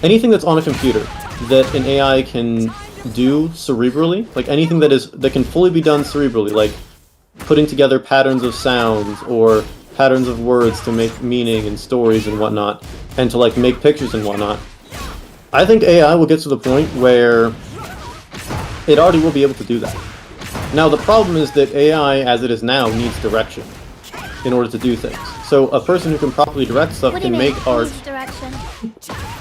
anything that's on a computer that an AI can do cerebrally, like anything that can fully be done cerebrally, like putting together patterns of sounds or patterns of words to make meaning and stories and whatnot, and to like make pictures and whatnot. I think AI will get to the point where it already will be able to do that. Now the problem is that AI, as it is now, needs direction in order to do things. So a person who can properly direct stuff can make art. Direction?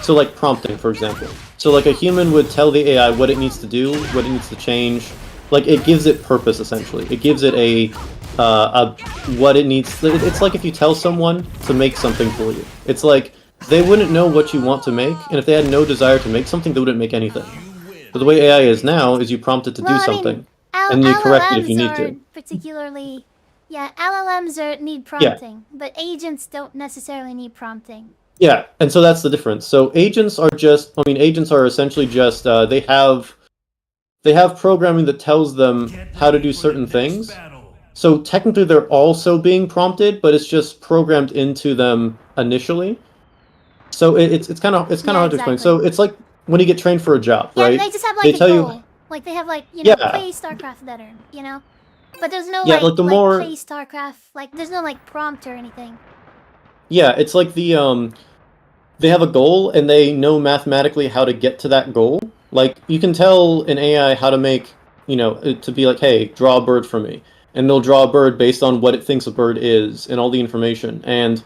So like prompting, for example. So like a human would tell the AI what it needs to do, what it needs to change. Like it gives it purpose, essentially. It gives it a what it needs. It's like if you tell someone to make something for you. It's like they wouldn't know what you want to make, and if they had no desire to make something, they wouldn't make anything. But the way AI is now is you prompt it to do something, and you correct it if you need to. Particularly, yeah, LLMs need prompting, but agents don't necessarily need prompting. Yeah, and so that's the difference. So agents are just, I mean, agents are essentially just, they have programming that tells them how to do certain things. So technically they're also being prompted, but it's just programmed into them initially. So it's kind of hard to explain. So it's like when you get trained for a job, right? Yeah, they just have like a goal. Like they have like, you know, play StarCraft better, you know? But there's no like play StarCraft, like there's no like prompt or anything. Yeah, it's like the they have a goal and they know mathematically how to get to that goal. Like you can tell an AI how to make, you know, to be like, hey, draw a bird for me. And they'll draw a bird based on what it thinks a bird is and all the information. And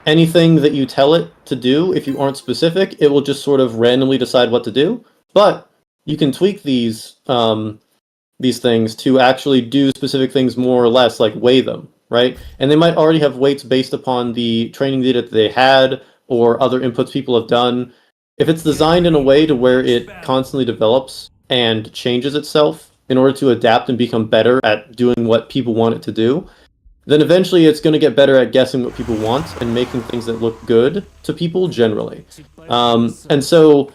anything that you tell it to do, if you aren't specific, it will just sort of randomly decide what to do. But you can tweak these things to actually do specific things more or less, like weigh them, right? And they might already have weights based upon the training data that they had or other inputs people have done. If it's designed in a way to where it constantly develops and changes itself in order to adapt and become better at doing what people want it to do, then eventually it's going to get better at guessing what people want and making things that look good to people generally. And so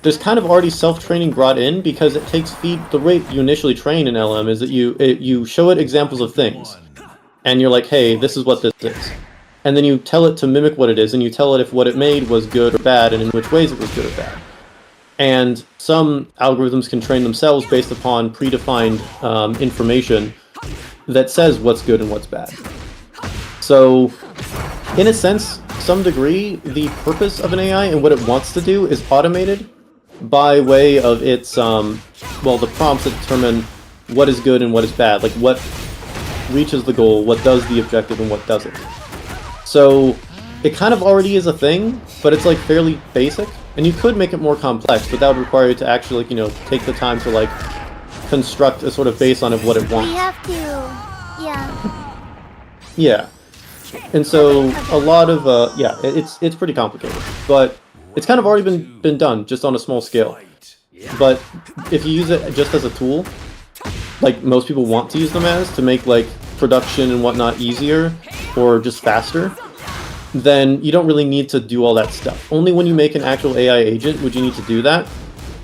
there's kind of already self-training brought in because it takes the way you initially train an LM is that you show it examples of things and you're like, hey, this is what this is. And then you tell it to mimic what it is, and you tell it if what it made was good or bad, and in which ways it was good or bad. And some algorithms can train themselves based upon predefined information that says what's good and what's bad. So, in a sense, some degree, the purpose of an AI and what it wants to do is automated by way of its, the prompts that determine what is good and what is bad, like what reaches the goal, what does the objective, and what doesn't. So it kind of already is a thing, but it's like fairly basic, and you could make it more complex, but that would require you to actually, like, you know, take the time to like construct a sort of baseline of what it wants. We have to, yeah. Yeah, and so a lot of it's pretty complicated, but it's kind of already been done just on a small scale. But if you use it just as a tool, like most people want to use them as, to make like production and whatnot easier or just faster, then you don't really need to do all that stuff. Only when you make an actual AI agent would you need to do that.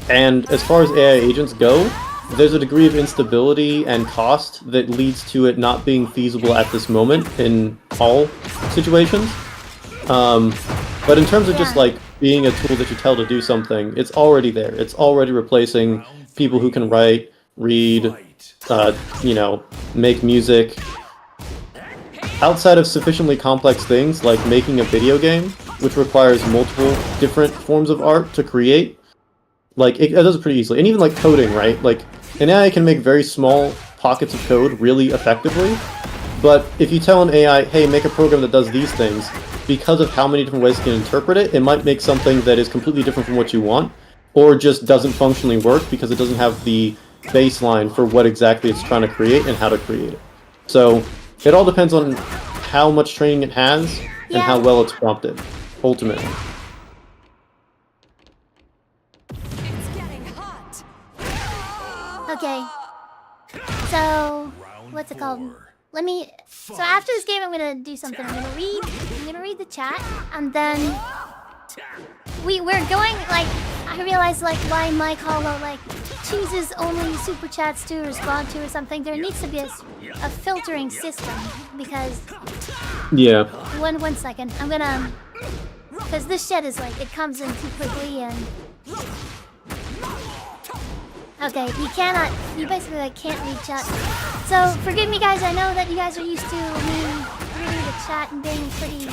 And as far as AI agents go, there's a degree of instability and cost that leads to it not being feasible at this moment in all situations. But in terms of just like being a tool that you tell to do something, it's already there. It's already replacing people who can write, read, make music. Outside of sufficiently complex things like making a video game, which requires multiple different forms of art to create, like it does it pretty easily. And even like coding, right? Like an AI can make very small pockets of code really effectively, but if you tell an AI, hey, make a program that does these things, because of how many different ways you can interpret it, it might make something that is completely different from what you want, or just doesn't functionally work because it doesn't have the baseline for what exactly it's trying to create and how to create it. So it all depends on how much training it has and how well it's prompted, ultimately. It's getting hot. Okay. So, what's it called? So after this game, I'm gonna do something. I'm gonna read the chat, and then we're going, like, I realized, like, why Mike Hollow, like, chooses only super chats to respond to or something. There needs to be a filtering system, because... Yeah. One second. I'm gonna... Because this shit is, like, it comes in too quickly, and... Okay, you basically, like, can't read chat. So, forgive me, guys, I know that you guys are used to me reading the chat and being pretty...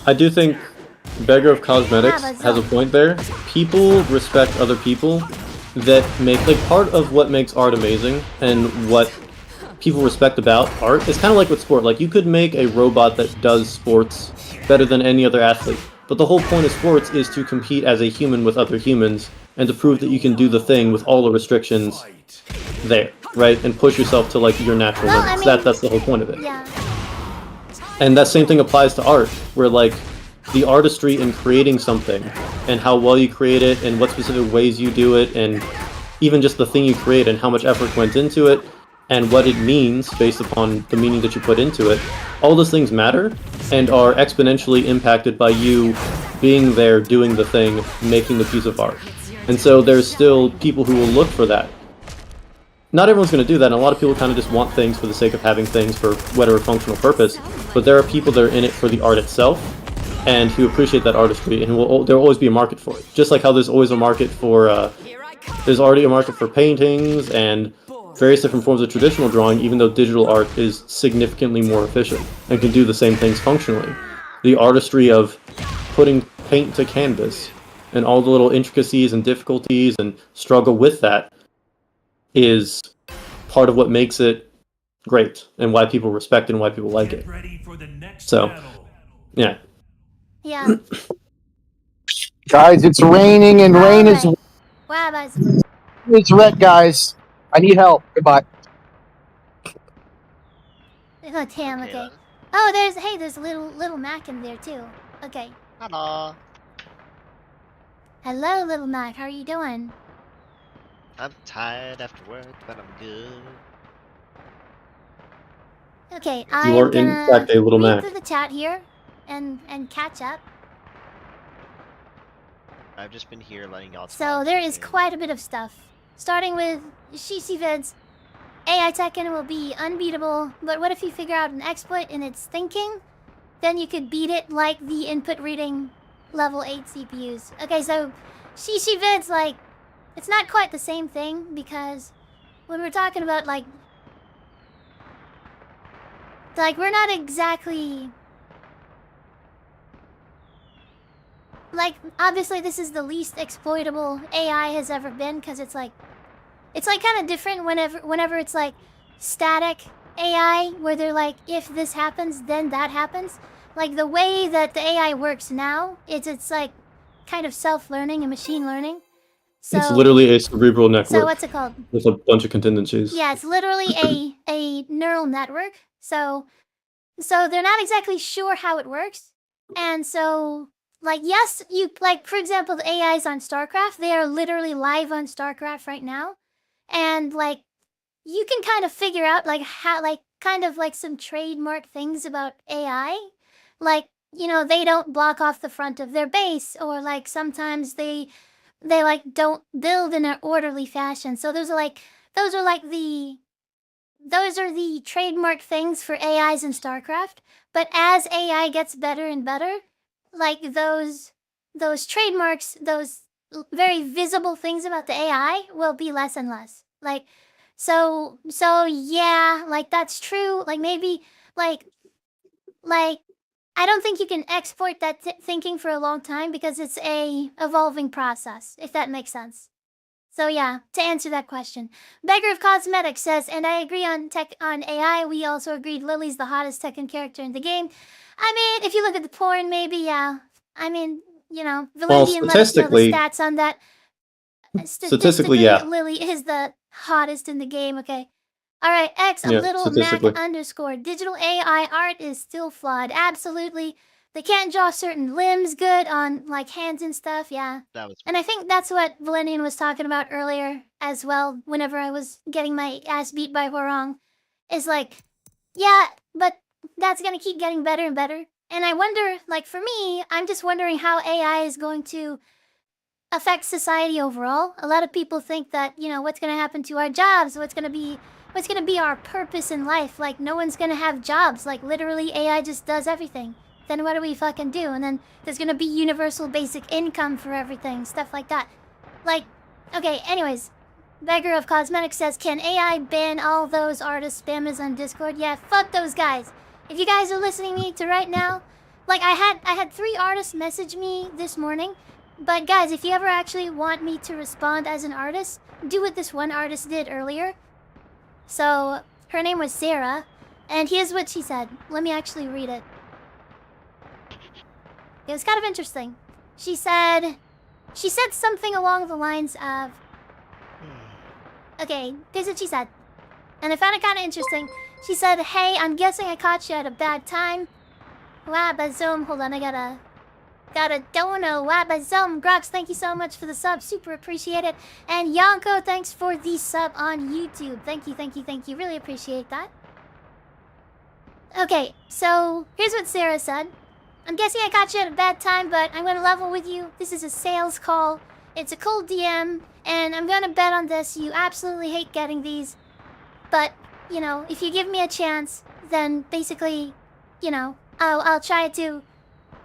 I do think Beggar of Cosmetics has a point there. People respect other people that make, like, part of what makes art amazing and what people respect about art is kind of like with sport. Like, you could make a robot that does sports better than any other athlete, but the whole point of sports is to compete as a human with other humans and to prove that you can do the thing with all the restrictions there, right? And push yourself to, like, your natural limits. I mean, that's the whole point of it. Yeah. And that same thing applies to art, where, like, the artistry in creating something and how well you create it and what specific ways you do it and even just the thing you create and how much effort went into it and what it means based upon the meaning that you put into it, all those things matter and are exponentially impacted by you being there, doing the thing, making the piece of art. And so there's still people who will look for that. Not everyone's going to do that, and a lot of people kind of just want things for the sake of having things for whatever functional purpose, but there are people that are in it for the art itself, and who appreciate that artistry, and there will always be a market for it. Just like how there's always a market for, there's already a market for paintings and various different forms of traditional drawing, even though digital art is significantly more efficient and can do the same things functionally. The artistry of putting paint to canvas and all the little intricacies and difficulties and struggle with that is part of what makes it great and why people respect it and why people like it. So, yeah. Yeah. Guys, it's raining and rain is Alright. Wow, guys. it's red, guys. I need help. Goodbye. Oh, damn, okay. Oh, there's little Mac in there too. Okay. Hello. Hello, little Mac. How are you doing? I'm tired after work, but I'm good. Okay, You I'm are in gonna fact a little read Mac. through the chat here and catch up. I've just been here letting y'all talk. So there is quite a bit of stuff. Starting with Shishi Vids. AI Tekken will be unbeatable, but what if you figure out an exploit in its thinking? Then you could beat it like the input reading level 8 CPUs. Okay, so Shishi Vids, like, it's not quite the same thing because when we're talking about like we're not exactly like, obviously this is the least exploitable AI has ever been because it's like kind of different whenever it's like static AI where they're like, if this happens then that happens. Like the way that the AI works now, it's like kind of self-learning and machine learning. So It's literally a cerebral network. So what's it called? With a bunch of contingencies. Yeah, it's literally a neural network. So they're not exactly sure how it works. And so, like, yes, you, like, for example, the AIs on StarCraft, they are literally live on StarCraft right now. And, like, you can kind of figure out, like, how, like, kind of like some trademark things about AI. Like, you know, they don't block off the front of their base, or, like, sometimes they like don't build in an orderly fashion. So those are the trademark things for AIs in StarCraft. But as AI gets better and better, like those trademarks, those very visible things about the AI will be less and less. Like, so yeah, like that's true. Like maybe like I don't think you can export that thinking for a long time because it's a evolving process, if that makes sense. So yeah, to answer that question, Beggar of Cosmetics says, and I agree on AI. We also agreed Lily's the hottest Tekken character in the game. I mean, if you look at the porn, maybe yeah. I mean, you know, Valendian let us know the stats on that. Statistically, yeah. Lily is the hottest in the game. Okay. All right, X, Yeah, little Mac underscore. Digital AI art is still flawed. Absolutely. They can't draw certain limbs good on, like, hands and stuff, yeah. And I think that's what Valendian was talking about earlier as well, whenever I was getting my ass beat by Hwarong. Is like, yeah, but that's gonna keep getting better and better. And I wonder, like, for me, I'm just wondering how AI is going to affect society overall. A lot of people think that, you know, what's gonna happen to our jobs, what's gonna be our purpose in life. Like, no one's gonna have jobs. Like, literally, AI just does everything. Then what do we fucking do? And then there's gonna be universal basic income for everything. Stuff like that. Like, okay, anyways. Beggar of Cosmetics says, can AI ban all those artist spammers on Discord? Yeah, fuck those guys. If you guys are listening to me to right now, like, I had 3 artists message me this morning. But guys, if you ever actually want me to respond as an artist, do what this one artist did earlier. So, her name was Sarah, and here's what she said. Let me actually read it. It was kind of interesting. She said something along the lines of... Okay, here's what she said. And I found it kind of interesting. She said, hey, I'm guessing I caught you at a bad time. Wow, but Zoom, hold on, I gotta got a dono. Wabazum. Grox, thank you so much for the sub. Super appreciate it. And Yonko, thanks for the sub on YouTube. Thank you, thank you, thank you. Really appreciate that. Okay, so here's what Sarah said. I'm guessing I caught you at a bad time, but I'm gonna level with you. This is a sales call. It's a cold DM, and I'm gonna bet on this. You absolutely hate getting these. But, you know, if you give me a chance, then basically, you know, I'll try to,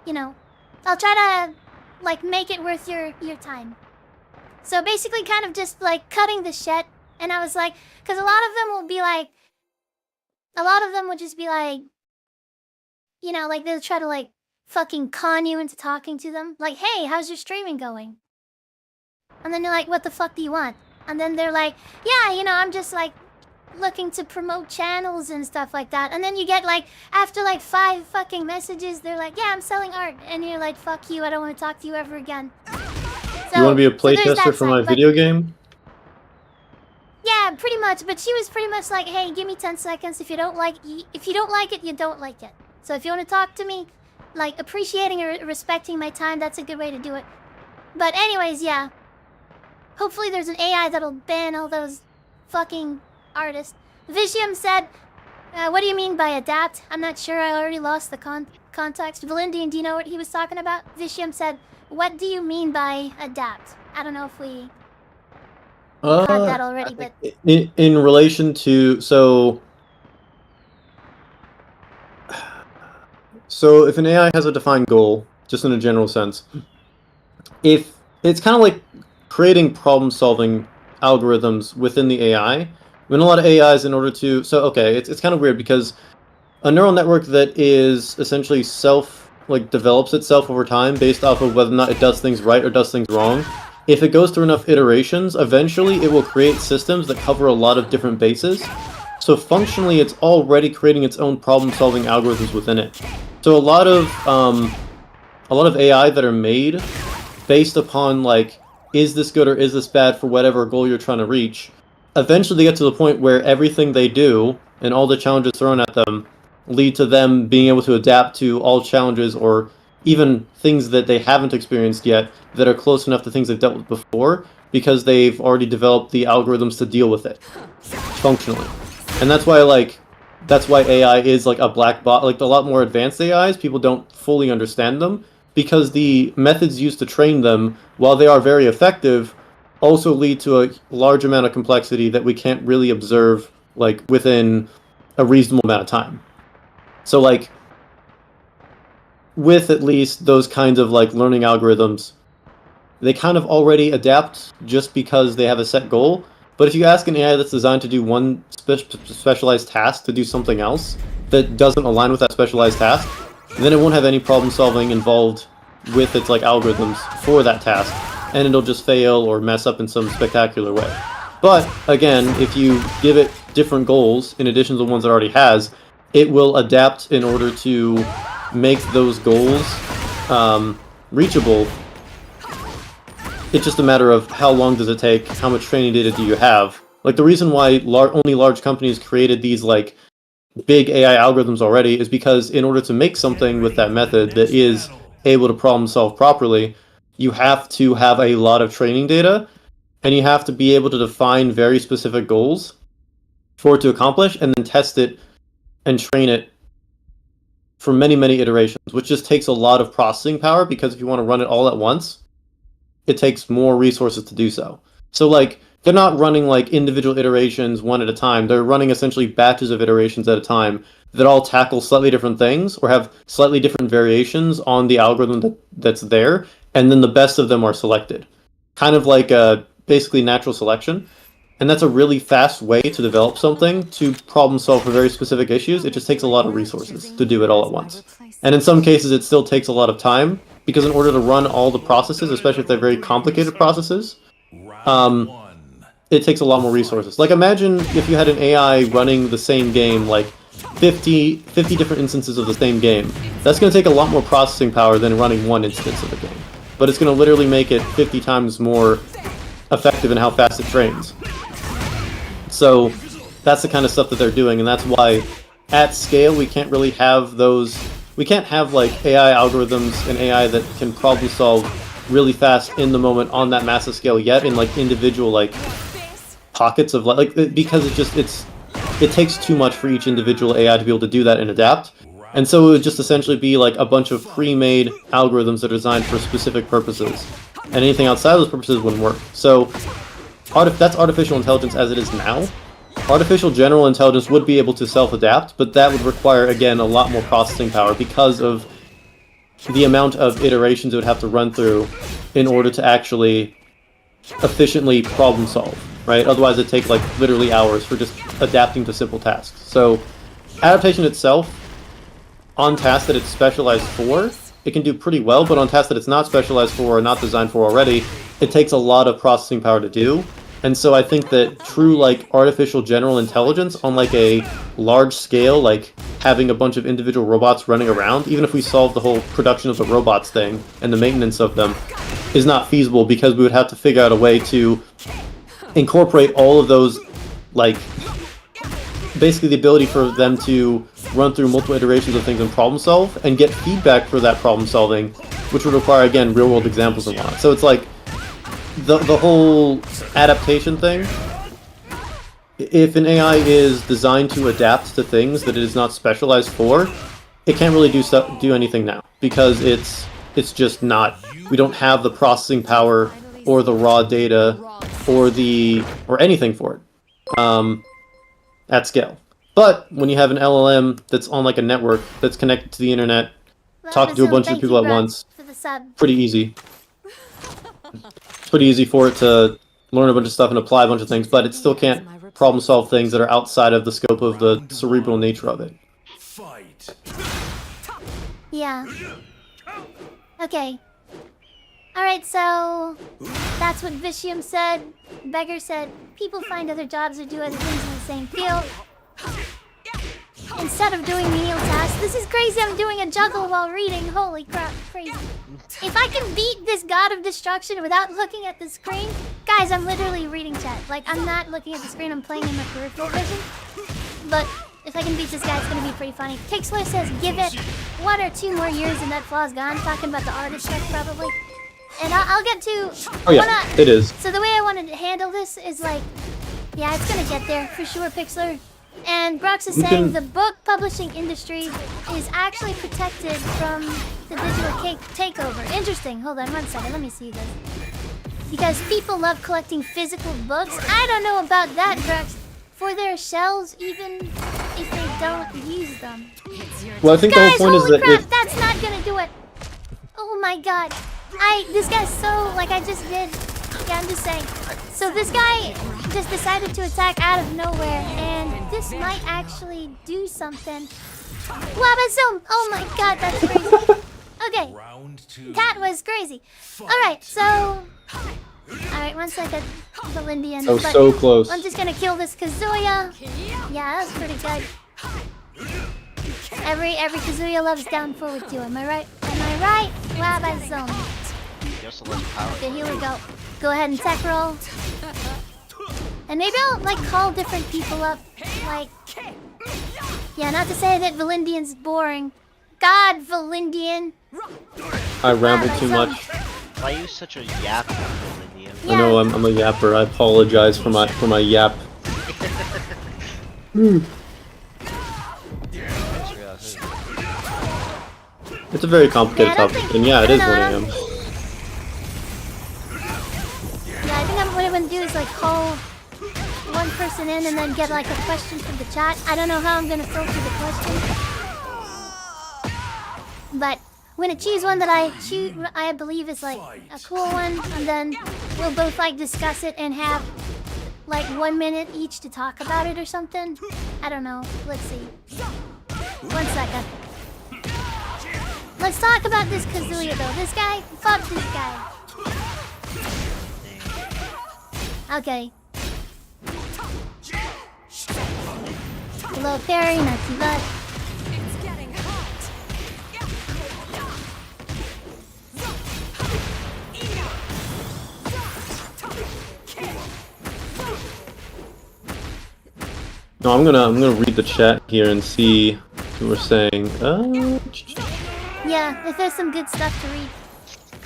you know, I'll try to, like, make it worth your time. So basically kind of just, like, cutting the shit. And I was like, because a lot of them will be like, a lot of them would just be like, you know, like, they'll try to, like, fucking con you into talking to them. Like, hey, how's your streaming going? And then you're like, what the fuck do you want? And then they're like, yeah, you know, I'm just, like, looking to promote channels and stuff like that. And then you get, like, after, like, 5 fucking messages, they're like, yeah, I'm selling art. And you're like, fuck you, I don't want to talk to you ever again. So, You want to be a there's playtester that for my side, but- video game? Yeah, pretty much. But she was pretty much like, hey, give me 10 seconds. If you don't like it, you don't like it. So if you want to talk to me, like, appreciating or respecting my time, that's a good way to do it. But anyways, yeah. Hopefully there's an AI that'll ban all those fucking artists. Vicium said, what do you mean by adapt? I'm not sure, I already lost the context. Valindian, do you know what he was talking about? Vicium said, what do you mean by adapt? I don't know if we had that already, but... In relation to... So if an AI has a defined goal, just in a general sense, if it's kind of like creating problem-solving algorithms within the AI. When a lot of AIs, in order to... So, okay, it's kind of weird because a neural network that is essentially develops itself over time based off of whether or not it does things right or does things wrong. If it goes through enough iterations, eventually it will create systems that cover a lot of different bases. So functionally, it's already creating its own problem-solving algorithms within it. So a lot of AI that are made based upon, like, is this good or is this bad for whatever goal you're trying to reach, eventually they get to the point where everything they do and all the challenges thrown at them lead to them being able to adapt to all challenges or even things that they haven't experienced yet that are close enough to things they've dealt with before because they've already developed the algorithms to deal with it functionally. And that's why AI is like a black box. Like a lot more advanced AIs, people don't fully understand them because the methods used to train them, while they are very effective, also lead to a large amount of complexity that we can't really observe like within a reasonable amount of time. So like with at least those kinds of like learning algorithms, they kind of already adapt just because they have a set goal. But if you ask an AI that's designed to do one specialized task to do something else that doesn't align with that specialized task, then it won't have any problem solving involved with its like algorithms for that task, and it'll just fail or mess up in some spectacular way. But again, if you give it different goals in addition to the ones it already has, it will adapt in order to make those goals reachable. It's just a matter of how long does it take, how much training data do you have. Like the reason why only large companies created these like big AI algorithms already is because in order to make something with that method that is able to problem solve properly, you have to have a lot of training data and you have to be able to define very specific goals for it to accomplish and then test it and train it for many, many iterations, which just takes a lot of processing power because if you want to run it all at once, it takes more resources to do so. So like they're not running like individual iterations one at a time. They're running essentially batches of iterations at a time that all tackle slightly different things or have slightly different variations on the algorithm that's there, and then the best of them are selected. Kind of like basically natural selection. And that's a really fast way to develop something to problem solve for very specific issues. It just takes a lot of resources to do it all at once. And in some cases, it still takes a lot of time because in order to run all the processes, especially if they're very complicated processes, it takes a lot more resources. Like imagine if you had an AI running the same game, like 50 different instances of the same game. That's going to take a lot more processing power than running one instance of the game. But it's going to literally make it 50 times more effective in how fast it trains. So that's the kind of stuff that they're doing, and that's why at scale we can't really have those we can't have like AI algorithms and AI that can problem solve really fast in the moment on that massive scale yet in like individual like pockets of like because it takes too much for each individual AI to be able to do that and adapt. And so it would just essentially be like a bunch of pre-made algorithms that are designed for specific purposes. And anything outside of those purposes wouldn't work. So that's artificial intelligence as it is now. Artificial general intelligence would be able to self-adapt, but that would require, again, a lot more processing power because of the amount of iterations it would have to run through in order to actually efficiently problem solve, right? Otherwise it'd take like literally hours for just adapting to simple tasks. So adaptation itself, on tasks that it's specialized for, it can do pretty well, but on tasks that it's not specialized for or not designed for already, it takes a lot of processing power to do. And so I think that true like artificial general intelligence on like a large scale, like having a bunch of individual robots running around, even if we solve the whole production of the robots thing and the maintenance of them, is not feasible because we would have to figure out a way to incorporate all of those, like basically the ability for them to run through multiple iterations of things and problem solve and get feedback for that problem solving, which would require, again, real world examples and whatnot. So it's like the whole adaptation thing, if an AI is designed to adapt to things that it is not specialized for, it can't really do anything now because it's just not, we don't have the processing power or the raw data or anything for it at scale. But when you have an LLM that's on like a network that's connected to the internet, talking to a bunch of people at once, pretty easy. It's pretty easy for it to learn a bunch of stuff and apply a bunch of things, but it still can't problem solve things that are outside of the scope of the cerebral nature of it. Yeah. Okay. Alright, so that's what Vicium said. Beggar said, people find other jobs or do other things in the same field. Instead of doing menial tasks. This is crazy, I'm doing a juggle while reading. Holy crap, crazy. If I can beat this god of destruction without looking at the screen, guys, I'm literally reading chat. Like, I'm not looking at the screen, I'm playing in my peripheral vision. But if I can beat this guy, it's gonna be pretty funny. Kixler says, give it 1 or 2 more years and that flaw's gone. Talking about the artist check, probably. And I'll get to... Oh yeah, it is. So the way I want to handle this is like... Yeah, it's gonna get there, for sure, Pixler. And Brox is saying the book publishing industry is actually protected from the digital takeover. Interesting. Hold on 1 second. Let me see this. Because people love collecting physical books. I don't know about that, Brox. For their shells, even if they don't use them. Well, I think the whole point is that crap, that's not gonna do it. Oh my god. This guy's so, like I just did. Yeah, I'm just saying. So this guy just decided to attack out of nowhere, and this might actually do something. Wabazum! Oh my god, that's crazy. Okay, that was crazy. Alright, so... Alright, 1 second. Valindian. Oh, so close. I'm just gonna kill this Kazuya. Yeah, that was pretty good. Every Kazuya loves down forward too, am I right? Am I right? Wabazum. Okay, here we go. Go ahead and tech roll. And maybe I'll like call different people up. Like, yeah, not to say that Valindian's boring. God, Valindian. I ramble too much. Why are you such a yapper, Valindian? Yeah. I know I'm a yapper. I apologize for my yap. It's a very complicated topic, and yeah, it is 1 AM. Yeah, I think what I'm gonna do is like call 1 person in and then get like a question from the chat. I don't know how I'm gonna filter the question, but I'm gonna choose one that I believe is like a cool one, and then we'll both like discuss it and have like 1 minute each to talk about it or something. I don't know. Let's see. 1 second. Let's talk about this Kazuya though. This guy, fuck this guy. Okay. Hello, Perry, not too bad. It's getting hot. No, I'm gonna read the chat here and see who we're saying. Yeah, if there's some good stuff to read.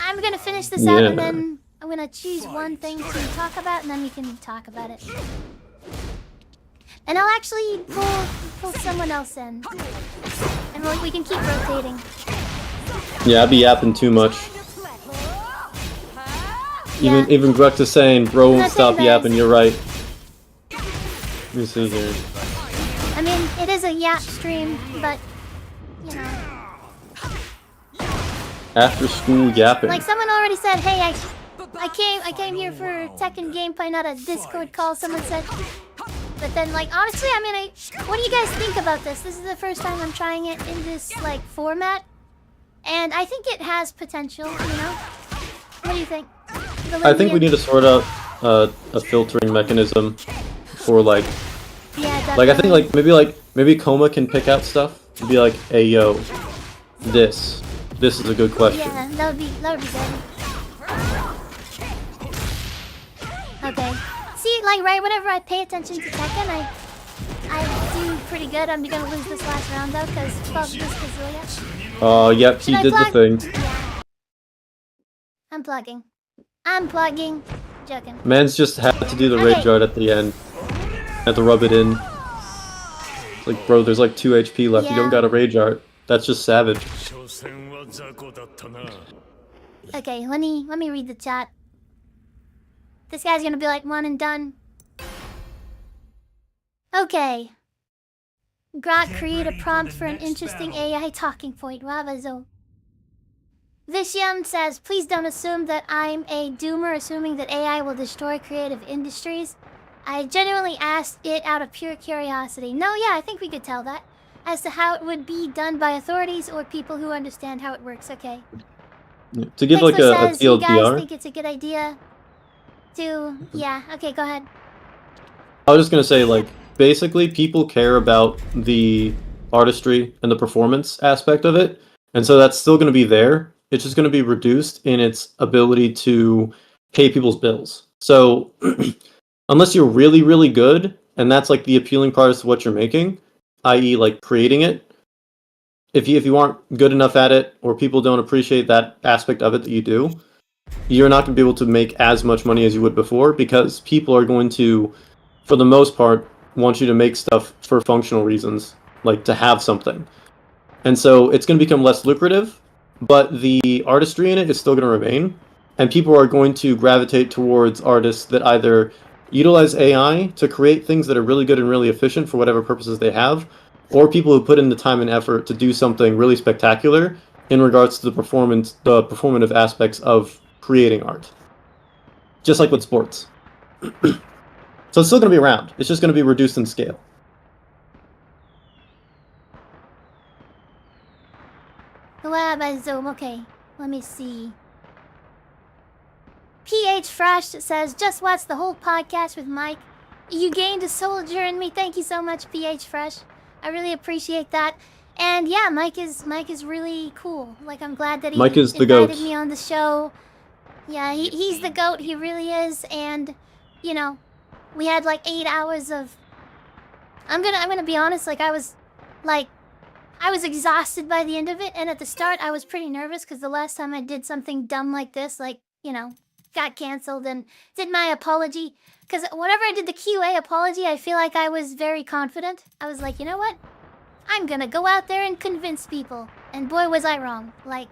I'm gonna finish this out and Yeah. then I'm gonna choose one thing to talk about and then we can talk about it. And I'll actually pull someone else in. And we can keep rotating. Yeah, I'd be yapping too much. Yeah. Even Grux is saying, bro I'm won't not stop saying that yapping, you're right. Let me see here. I mean, it is a yap stream, but you know. After school yapping. Like someone already said, hey, I came here for Tekken gameplay, not a Discord call, someone said. But then, like, honestly, I mean, what do you guys think about this? This is the first time I'm trying it in this, like, format. And I think it has potential, you know? What do you think? I think we need to sort out a filtering mechanism for, like... Yeah, like, I definitely. think, maybe Coma can pick out stuff. And be like, hey, yo, this is a good question. Yeah, that would be good. Okay. See, like, right whenever I pay attention to Tekken, I do pretty good. I'm gonna lose this last round, though, because fuck this Kazuya. Yep, he Should I did plug? the thing. Yeah. I'm plugging. I'm plugging. Joking. Man's just had to do the Okay. rage art at the end. Had to rub it in. It's like, bro, there's like 2 HP left. You Yeah. don't got a rage art. That's just savage. Okay, let me read the chat. This guy's gonna be like one and done. Okay. Grok, create a prompt for an interesting AI talking point. Wabazo. Vishyam says, please don't assume that I'm a doomer assuming that AI will destroy creative industries. I genuinely asked it out of pure curiosity. No, yeah, I think we could tell that. As to how it would be done by authorities or people who understand how it works, okay. To give like Pixler a says, you guys TLDR, think it's a good idea to... Yeah, okay, go ahead. I was just gonna say, like, basically people care about the artistry and the performance aspect of it, and so that's still gonna be there. It's just gonna be reduced in its ability to pay people's bills. So, unless you're really, really good, and that's like the appealing part as to what you're making, i.e., like creating it. If you aren't good enough at it, or people don't appreciate that aspect of it that you do, you're not going to be able to make as much money as you would before, because people are going to, for the most part, want you to make stuff for functional reasons, like to have something. And so it's going to become less lucrative, but the artistry in it is still going to remain, and people are going to gravitate towards artists that either utilize AI to create things that are really good and really efficient for whatever purposes they have, or people who put in the time and effort to do something really spectacular in regards to the performative aspects of creating art. Just like with sports. So it's still going to be around. It's just going to be reduced in scale. Well, by Zoom, okay. Let me see. PH Fresh says, just watched the whole podcast with Mike. You gained a soldier in me. Thank you so much, PH Fresh. I really appreciate that. And yeah, Mike is really cool. Like, I'm glad that he Mike is the invited goat. me on the show. Yeah, he's the goat. He really is. And, you know, we had like 8 hours of... I'm gonna be honest, like, I was exhausted by the end of it. And at the start, I was pretty nervous because the last time I did something dumb like this, like, you know, got canceled and did my apology. Because whenever I did the QA apology, I feel like I was very confident. I was like, you know what? I'm gonna go out there and convince people. And boy, was I wrong. Like,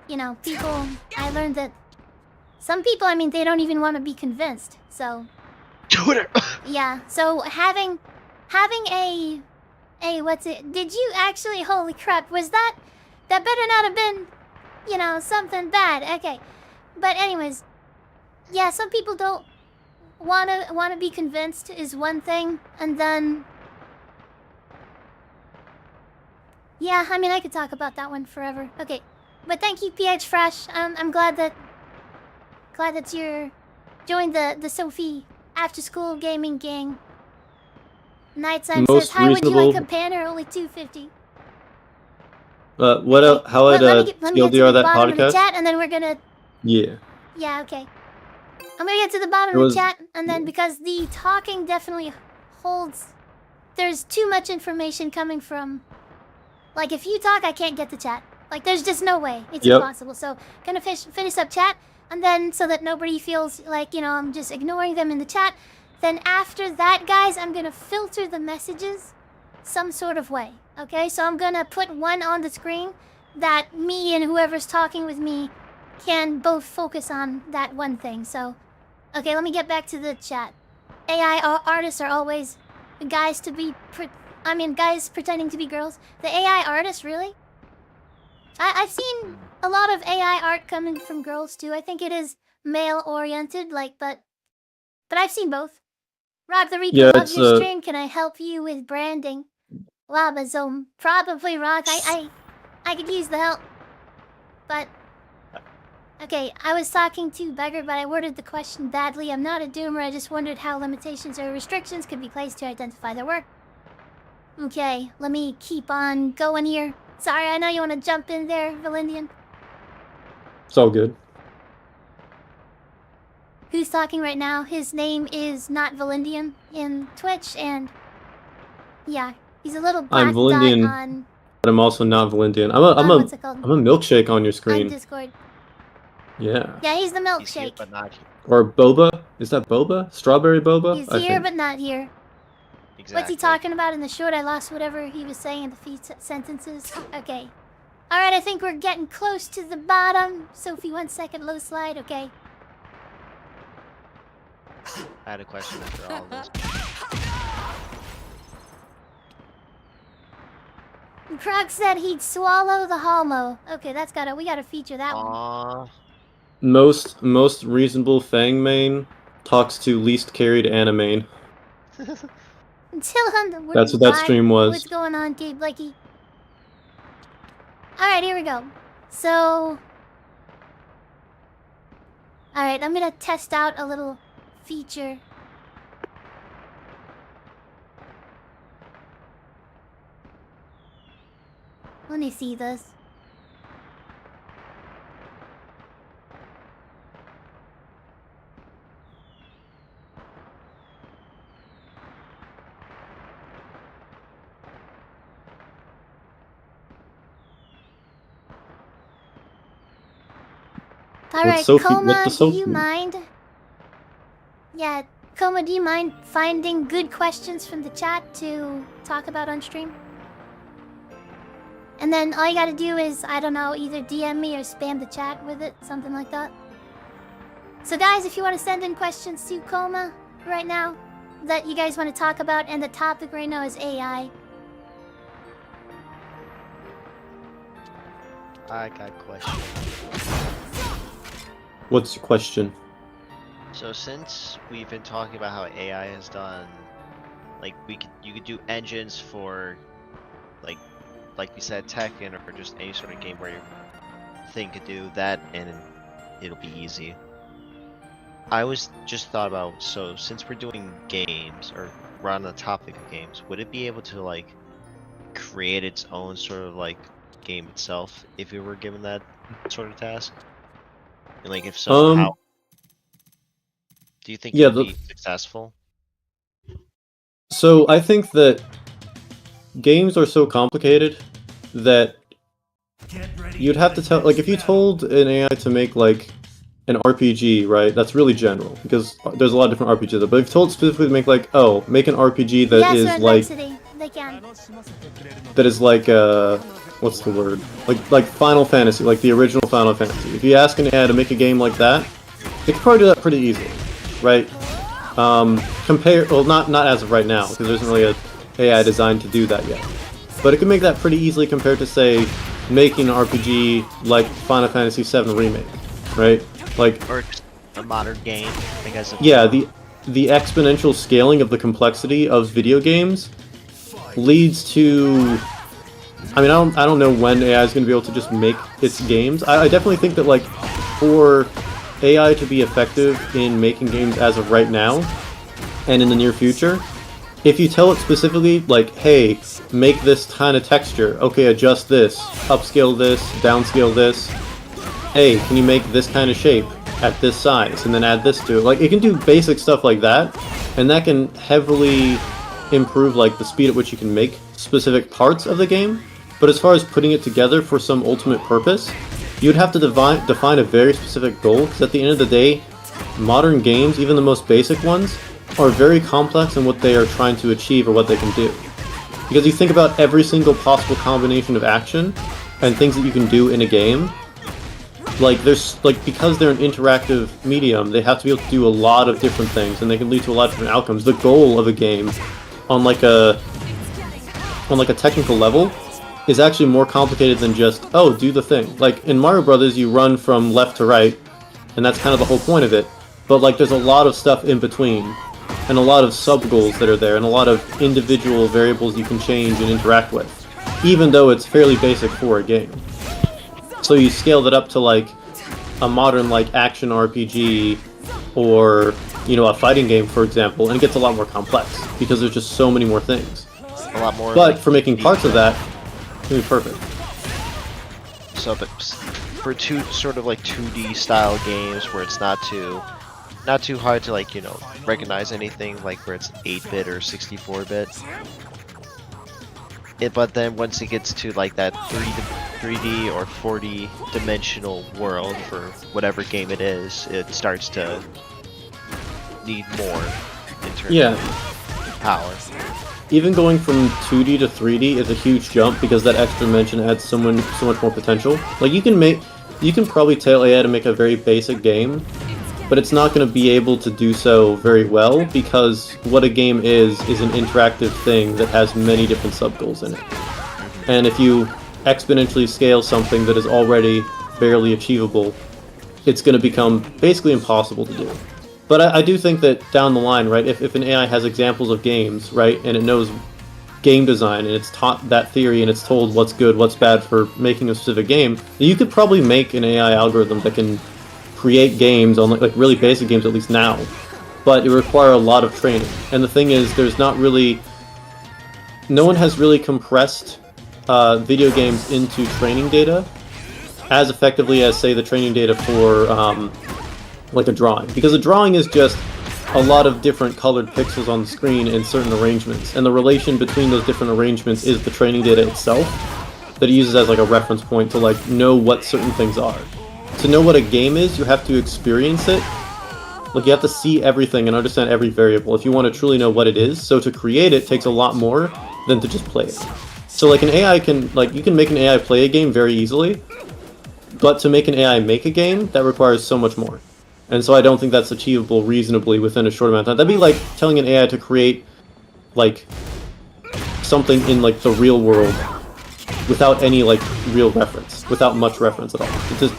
you know, people... I learned that some people, I mean, they don't even want to be convinced. So... Twitter! Yeah, so having a... what's it? Did you actually... Holy crap, was that... That better not have been, you know, something bad. Okay. But anyways... Yeah, some people don't wanna be convinced is one thing, and then... Yeah, I mean, I could talk about that one forever. Okay, but thank you, PH Fresh. I'm glad that you're joined the Sophie after school gaming gang. Nighttime says, hi, would you like a pan or only 250? How I'd let me get to TLDR the that bottom of the podcast? chat, and then we're gonna... Yeah. Yeah, okay. I'm gonna get to the bottom of the chat, and then because the talking definitely holds... There's too much information coming from... Like, if you talk, I can't get the chat. Like, there's just no way. It's Yep. impossible. So, gonna finish up chat, and then so that nobody feels like, you know, I'm just ignoring them in the chat. Then after that, guys, I'm gonna filter the messages some sort of way. Okay, so I'm gonna put one on the screen that me and whoever's talking with me can both focus on that one thing. So, okay, let me get back to the chat. AI artists are always guys to be, guys pretending to be girls. The AI artists, really? I've seen a lot of AI art coming from girls too. I think it is male-oriented, like, but I've seen both. Rob the Reaper, Yeah, love it's your stream. Can I help you with branding? Labazome, probably Rock. I could use the help. But okay, I was talking to Beggar, but I worded the question badly. I'm not a doomer. I just wondered how limitations or restrictions could be placed to identify their work. Okay, let me keep on going here. Sorry, I know you want to jump in there, Valindian. It's all good. Who's talking right now? His name is not Valindian in Twitch, and yeah, he's a little black I'm dot Valindian, on but I'm also not Valindian. what's it called? I'm a milkshake on your On screen. Discord. Yeah. Yeah, he's the He's here, milkshake. but not here. Or boba? Is that boba? Strawberry boba? He's I here, think. but not here. Exactly. What's he talking about in the short? I lost whatever he was saying in the few sentences. Okay. Alright, I think we're getting close to the bottom. Sophie, 1 second, low slide, okay. I had a question after all this. Krog said he'd swallow the homo. Okay, we gotta feature that one. Aww. Most reasonable Fang main talks to least carried anime. Until That's what that stream was. What's going on, Gabe Blakey? Alright, here we go. So... Alright, I'm gonna test out a little feature. Let me see this. Alright, Coma, do you mind? Yeah, Coma, do you mind finding good questions from the chat to talk about on stream? And then all you gotta do is, I don't know, either DM me or spam the chat with it, something like that. So guys, if you want to send in questions to Coma right now that you guys want to talk about, and the topic right now is AI. I got a question. What's your question? So since we've been talking about how AI has done, like you could do engines for, like we said, Tekken, or just any sort of game where your thing could do that, and it'll be easy. I was just thought about, so since we're doing games, or we're on the topic of games, would it be able to like create its own sort of like game itself if we were given that sort of task? And like if so, how do you think it would be successful? So I think that games are so complicated that you'd have to tell, like, if you told an AI to make like an RPG, right? That's really general because there's a lot of different RPGs. But if you told specifically to make like, oh, make an RPG that is like, they can. that is like what's the word? Like Final Fantasy, like the original Final Fantasy. If you ask an AI to make a game like that, it could probably do that pretty easily, right? Well, not as of right now, because there isn't really a AI designed to do that yet. But it can make that pretty easily compared to, say, making an RPG like Final Fantasy VII Remake, right? Like, or a modern game, I guess. Yeah, the exponential scaling of the complexity of video games leads to. I mean, I don't know when AI is going to be able to just make its games. I definitely think that, like, for AI to be effective in making games as of right now and in the near future, if you tell it specifically, like, hey, make this kind of texture, okay, adjust this, upscale this, downscale this, hey, can you make this kind of shape at this size, and then add this to it. Like, it can do basic stuff like that, and that can heavily improve, like, the speed at which you can make specific parts of the game. But as far as putting it together for some ultimate purpose, you'd have to define a very specific goal, because at the end of the day, modern games, even the most basic ones, are very complex in what they are trying to achieve or what they can do. Because you think about every single possible combination of action and things that you can do in a game, because they're an interactive medium, they have to be able to do a lot of different things, and they can lead to a lot of different outcomes. The goal of a game on like a technical level is actually more complicated than just, oh, do the thing. Like in Mario Brothers, you run from left to right, and that's kind of the whole point of it. But like there's a lot of stuff in between, and a lot of sub-goals that are there, and a lot of individual variables you can change and interact with, even though it's fairly basic for a game. So you scale that up to like a modern like action RPG or, you know, a fighting game, for example, and it gets a lot more complex because there's just so many more things. A lot more. But like, for making parts of that, it'd be perfect. So, but for sort of like 2D style games where it's not too hard to like, you know, recognize anything, like where it's 8-bit or 64-bit. But then once it gets to like that 3D or 4D dimensional world for whatever game it is, it starts to need more in terms of power. Even going from 2D to 3D is a huge jump because that extra dimension adds so much more potential. Like you can probably tell AI to make a very basic game, but it's not going to be able to do so very well because what a game is an interactive thing that has many different sub-goals in it. And if you exponentially scale something that is already barely achievable, it's going to become basically impossible to do. But I do think that down the line, right, if an AI has examples of games, right, and it knows game design, and it's taught that theory, and it's told what's good, what's bad for making a specific game, you could probably make an AI algorithm that can create games on like really basic games, at least now, but it require a lot of training. And the thing is, no one has really compressed video games into training data as effectively as, say, the training data for like a drawing, because a drawing is just a lot of different colored pixels on the screen in certain arrangements, and the relation between those different arrangements is the training data itself that it uses as like a reference point to like know what certain things are. To know what a game is, you have to experience it. Like you have to see everything and understand every variable if you want to truly know what it is. So to create it takes a lot more than to just play it. So like an AI you can make an AI play a game very easily, but to make an AI make a game, that requires so much more. And so I don't think that's achievable reasonably within a short amount of time. That'd be like telling an AI to create like something in like the real world without any like real reference, without much reference at all.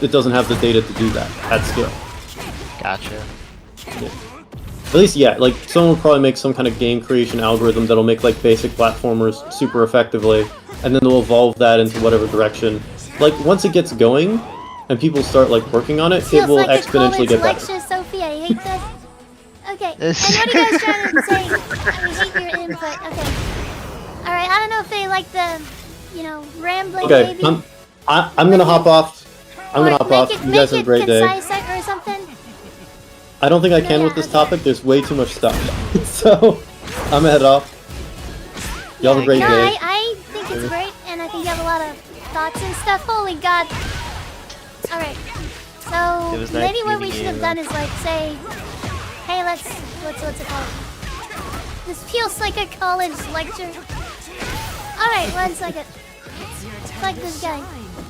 It doesn't have the data to do that at scale. Gotcha. Yeah. At least, yeah, like someone will probably make some kind of game creation algorithm that'll make like basic platformers super effectively, and then they'll evolve that into whatever direction. Like once it gets going and people start like working on it, it will like exponentially get better. lecture, Sophie. I hate this. Okay, and what are you guys trying to say? I hate your input. Okay. All right. I don't know if they like the, you know, rambling. Okay, maybe. I'm gonna hop off. I'm gonna hop off. You guys have a great day. Or something. I don't think I can with this topic. There's way too much stuff. So I'm gonna head off. Y'all have a great No, day. I think it's great, and I think you have a lot of thoughts and stuff. Holy God. All right. So Nice maybe what we meeting should have you. done is like say, hey, what's it called? This feels like a college lecture. All right, 1 second. It's like this guy.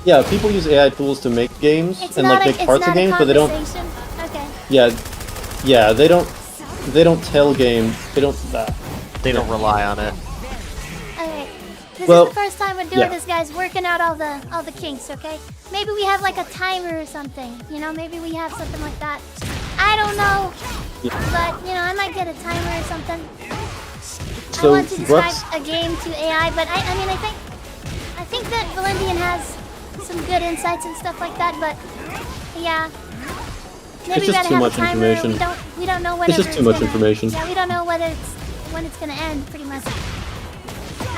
Yeah, people use AI tools to make games It's and not like a, make it's parts not of a games, but they don't. conversation. Okay. Yeah, they don't tell games. They don't rely on it. Okay. This Well, is the first time we're doing yeah. this, guys. Working out all the kinks. Okay. Maybe we have like a timer or something. You know, maybe we have something like that. I don't know. Yeah. But you know, I might get a timer or something. So, I want to describe Brooks- a game to AI, but I mean, I think that Valendian has some good insights and stuff like that. But yeah, maybe It's we just gotta too have much a timer. information. We don't know when It's just too much information. Yeah, we don't know whether when it's gonna end, pretty much.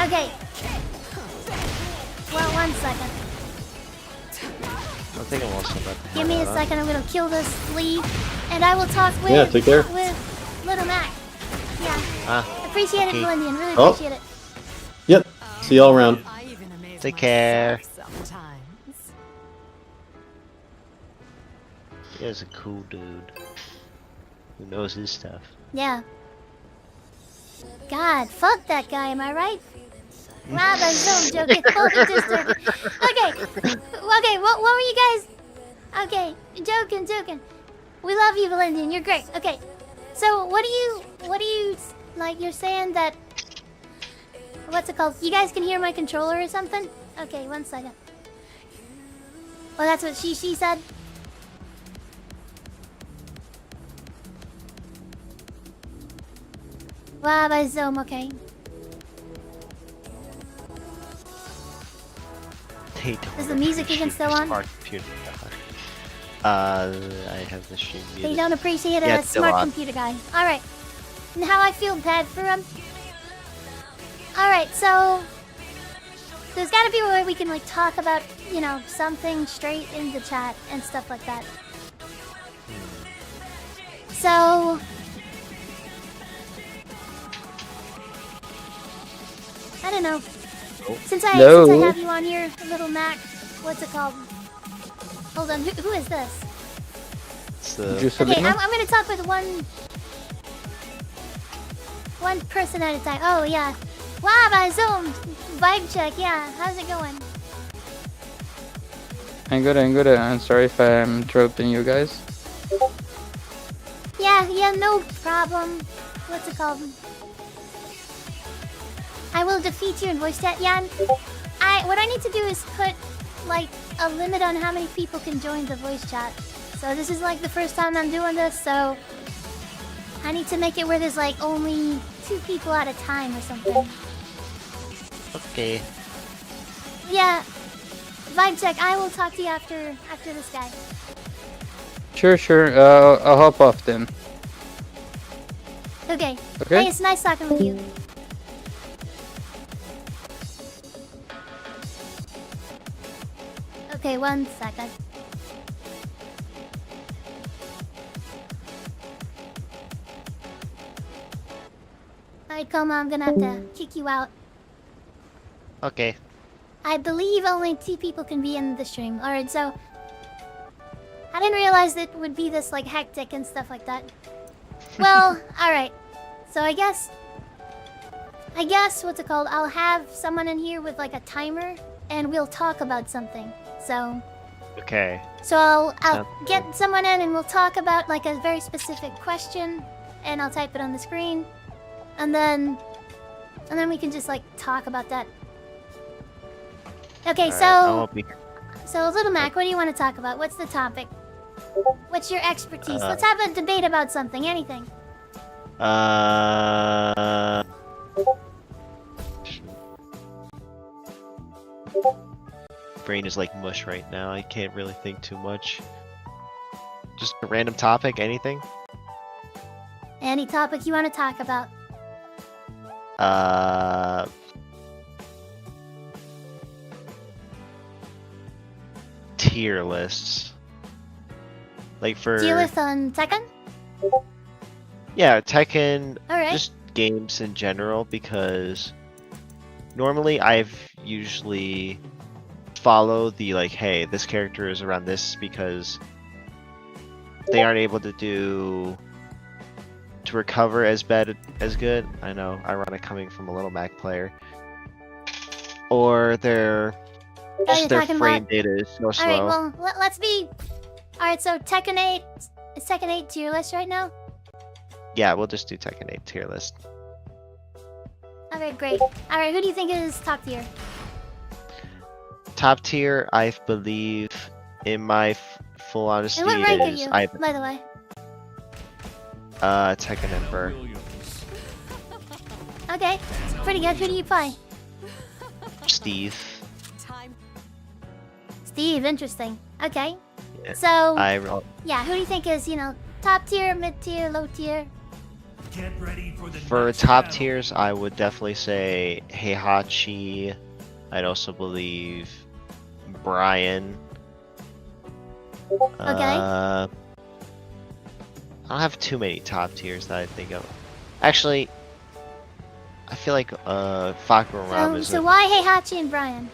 Okay. Well, 1 second. I think I want some of that. Give me a second. I'm gonna kill this flea, and I will talk with Yeah, take care. with Little Mac. Yeah. Appreciate okay. it, Valendian. Really Oh. appreciate it. Yep. See y'all around. Take care. Sometimes. He's a cool dude who knows his stuff. Yeah. God, fuck that guy, am I right? Rob, I'm so joking. Totally just joking. Okay, what were you guys? Okay, joking. We love you, Valentin. You're great. Okay, so what do you like? You're saying that what's it called? You guys can hear my controller or something? Okay, 1 second. Well, that's what she said. Wow, by Zoom. Okay. Is the music even still on? Smart computer. I have the stream muted. They don't appreciate Yeah, a it's still smart on. computer guy. Alright. Now I feel bad for him. Alright, so there's gotta be a way we can like talk about, you know, something straight in the chat and stuff like that. So I don't know. Since I have you on here, little Mac, what's it called? Hold on, who is this? Okay, I'm gonna talk with one person at a time. Oh yeah. Wow, I zoomed. Vibe check, yeah. How's it going? I'm good. I'm sorry if I'm interrupting you guys. Yeah, no problem. What's it called? I will defeat you in voice chat, Jan. What I need to do is put like a limit on how many people can join the voice chat. So this is like the first time I'm doing this, so I need to make it where there's like only 2 people at a time or something. Okay. Yeah. Vibe check, I will talk to you after this guy. Sure. I'll hop off then. Okay. Okay. Hey, it's nice talking with you. Okay, 1 second. Alright, Coma, I'm gonna have to kick you out. Okay. I believe only 2 people can be in the stream. Alright, so I didn't realize it would be this like hectic and stuff like that. Well, alright. So I guess what's it called? I'll have someone in here with like a timer and we'll talk about something. So Okay. So I'll get someone in and we'll talk about like a very specific question and I'll type it on the screen. And then we can just like talk about that. Okay, so Little Mac, what do you want to talk about? What's the topic? What's your expertise? Let's have a debate about something, anything. Brain is like mush right now. I can't really think too much. Just a random topic, anything? Any topic you want to talk about? Tier lists. Like for Tier list on Tekken? Yeah, Tekken. Alright. Just games in general, because normally I've usually follow the like, hey, this character is around this because they aren't able to recover as good. I know, ironic coming from a Little Mac player. Or their frame data is so slow. Alright, well, let's be... Alright, so Tekken 8... Is Tekken 8 tier list right now? Yeah, we'll just do Tekken 8 tier list. Alright, great. Alright, who do you think is top tier? Top tier, I believe, in my full honesty, And what rank are is you, by the way? Tekken Emperor. Okay, pretty good. Who do you play? Steve. Steve, interesting. Okay. Yeah. So, yeah, who do you think is, top tier, mid tier, low tier? Get ready for the For next top battle. tiers, I would definitely say Heihachi. I'd also believe Brian. Okay. I don't have too many top tiers that I think of. Actually, I feel like Fakura Ram is So why Heihachi and Brian?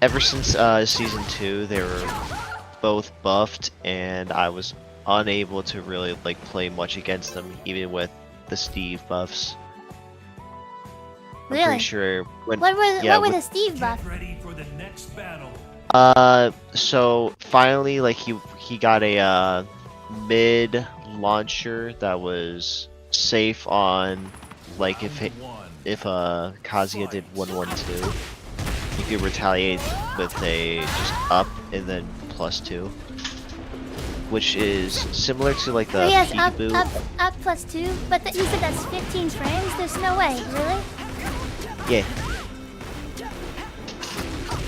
ever since season 2, they were both buffed, and I was unable to really like play much against them, even with the Steve buffs. I'm Really? pretty sure when What were with- the Steve buff? Get ready for the next battle. So finally, like he got a mid launcher that was safe on, like if Kazuya did 1-1-2, you could retaliate with a just up and then +2, which is similar to like the So he has up peekaboo. +2, but you said that's 15 frames. There's no way, really? Yeah,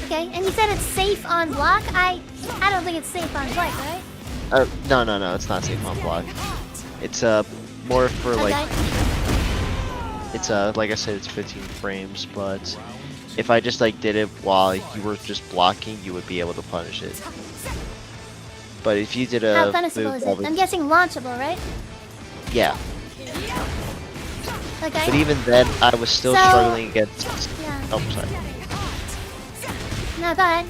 Okay, and you said it's safe on block. I don't think it's safe on block, right? no, it's not safe on block. It's more for like Okay. it's like I said, it's 15 frames, but if I just like did it while you were just blocking, you would be able to punish it. But if you did a How punishable move is that it? was- I'm guessing launchable, right? yeah, Okay. but even then, I was still So- struggling against. Yeah. Oh, sorry. No, go ahead.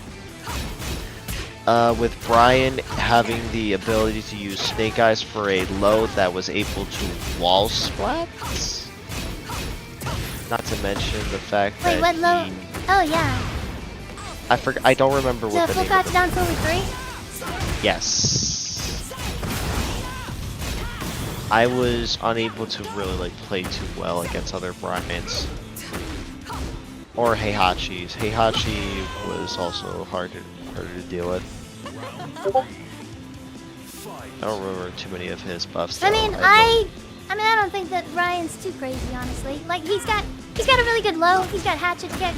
With Brian having the ability to use Snake Eyes for a load that was able to wall splats. Not to mention the fact Wait, that what low? he, Oh yeah. I don't remember So what the full name of crouch down forward 3. Yes. I was unable to really like play too well against other Bryans. Or Heihachis. Heihachi was also harder to deal with. I don't remember too many of his buffs. I though. mean, I don't think that Ryan's too crazy, honestly. Like he's got a really good low. He's got hatchet kick.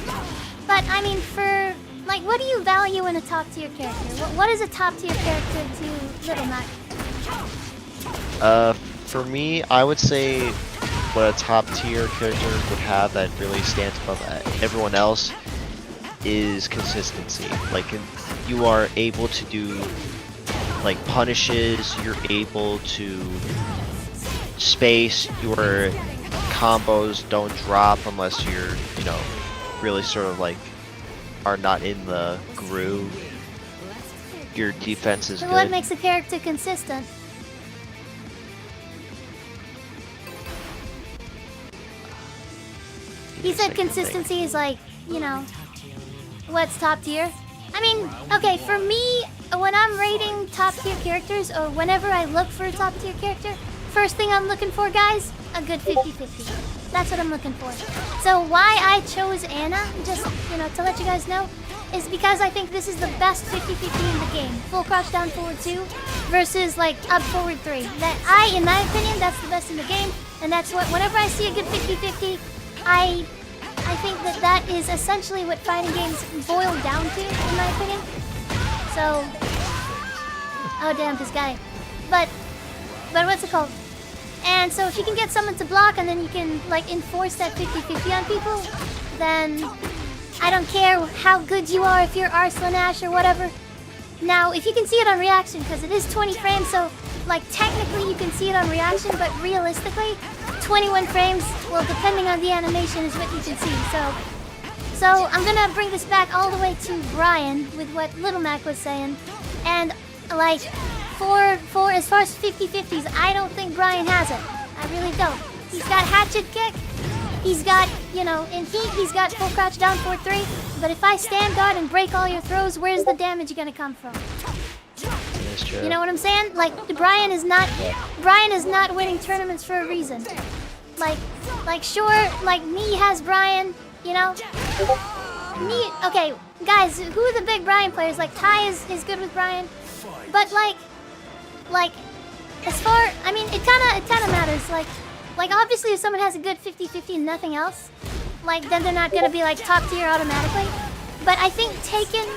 But I mean, for like, what do you value in a top tier character? What is a top tier character to Little Mac? For me, I would say what a top tier character would have that really stands above everyone else is consistency. Like, you are able to do like punishes, you're able to space, your combos don't drop unless you're, really sort of like are not in the groove. Your defense is So good. what makes a character consistent? He said consistency is like, what's top tier? I mean, okay, for me, when I'm rating top tier characters, or whenever I look for a top tier character, first thing I'm looking for, guys, a good 50-50. That's what I'm looking for. So why I chose Anna, just, to let you guys know, is because I think this is the best 50-50 in the game. Full crouch down forward 2 versus like up forward 3. In my opinion, that's the best in the game, and that's what, whenever I see a good 50-50, I think that is essentially what fighting games boil down to, in my opinion. So, oh damn, this guy. But what's it called? And so if you can get someone to block and then you can like enforce that 50-50 on people, then I don't care how good you are, if you're Arslan Ash or whatever. Now, if you can see it on reaction, because it is 20 frames, so like technically you can see it on reaction, but realistically, 21 frames, well, depending on the animation, is what you can see. So I'm gonna bring this back all the way to Brian with what Little Mac was saying, and like for as far as 50-50s, I don't think Brian has it. I really don't. He's got hatchet kick. He's got, in heat, he's got full crouch down 4-3. But if I stand guard and break all your throws, where's the damage gonna come from? That's true. You know what I'm saying? Like, Brian is not winning tournaments for a reason. Like sure, like me has Brian, Me, okay, guys, who are the big Brian players? Like, Ty is good with Brian. But like, as far, I mean, it kinda matters. Like obviously if someone has a good 50-50 and nothing else, like then they're not gonna be like top tier automatically. But I think taking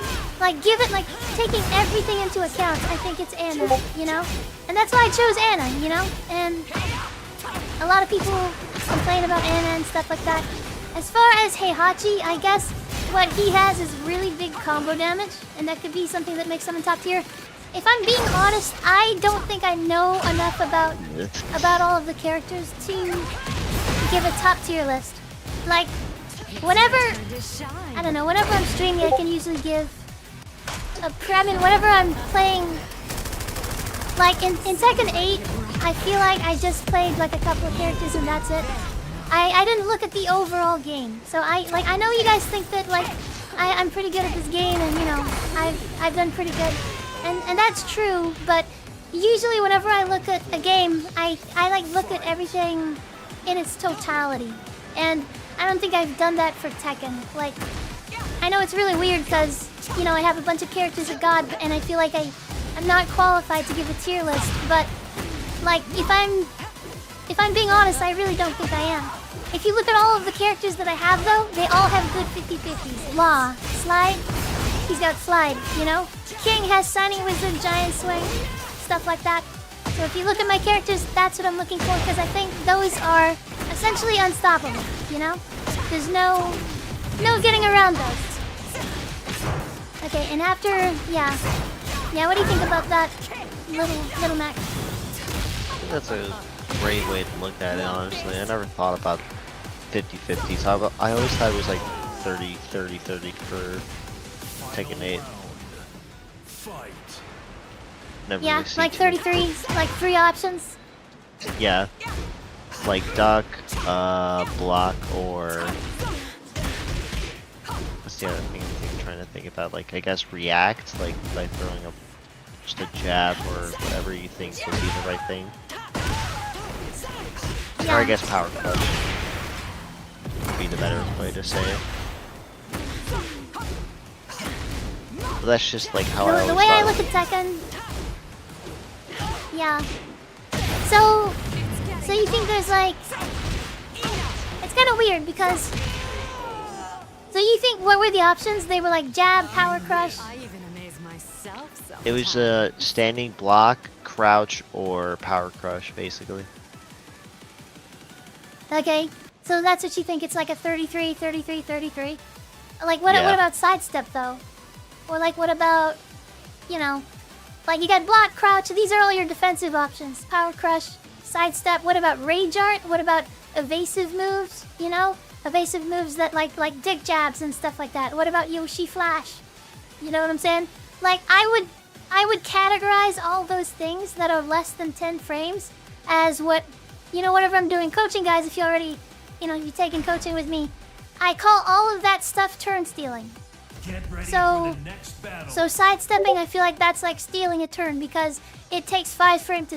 taking everything into account, I think it's Anna, And that's why I chose Anna, And a lot of people complain about Anna and stuff like that. As far as Heihachi, I guess what he has is really big combo damage, and that could be something that makes someone top tier. If I'm being honest, I don't think I know enough about all of the characters to give a top tier list. Like, whenever, I don't know, whenever I'm streaming, I can usually give whenever I'm playing, like in Tekken 8, I feel like I just played like a couple of characters and that's it. I didn't look at the overall game. So I know you guys think that like I'm pretty good at this game and you know, I've done pretty good. And that's true, but usually whenever I look at a game, I like look at everything in its totality. And I don't think I've done that for Tekken. Like, I know it's really weird because, you know, I have a bunch of characters of God and I feel like I'm not qualified to give a tier list, but like if I'm being honest, I really don't think I am. If you look at all of the characters that I have though, they all have good 50-50s. Law, Slide, he's got Slide, you know? King has Sunny Wizard, Giant Swing, stuff like that. So if you look at my characters, that's what I'm looking for because I think those are essentially unstoppable, you know? There's no getting around those. Okay, and after, yeah, what do you think about that, little Mac? That's a great way to look at it, honestly. I never thought about 50-50s. I always thought it was like 30-30-30 for Tekken 8. Never Yeah, really seen like too 33, like 3 options. Yeah. Like duck, block, or what's the other thing I'm trying to think about? Like I guess react, like by throwing up just a jab or whatever you think would be the right thing. Yeah. Or I guess power crush would be the better way to say it. But that's just like how I always The way I thought look at Tekken. Yeah. So you think there's like, it's kind of weird because, so you think, what were the options? They were like jab, power crush. it was a standing block, crouch, or power crush, basically. Okay, so that's what you think, it's like a 33, 33, 33. Like what about sidestep though? Or like what about, you know, like you got block, crouch, these are all your defensive options. Power crush, sidestep, what about rage art? What about evasive moves, you know? Evasive moves that like dick jabs and stuff like that. What about Yoshi Flash? You know what I'm saying? Like I would categorize all those things that are less than 10 frames as what, you know, whatever I'm doing coaching, guys, if you already, you know, if you've taken coaching with me, I call all of that stuff turn stealing. So sidestepping, I feel like that's like stealing a turn because it takes 5 frames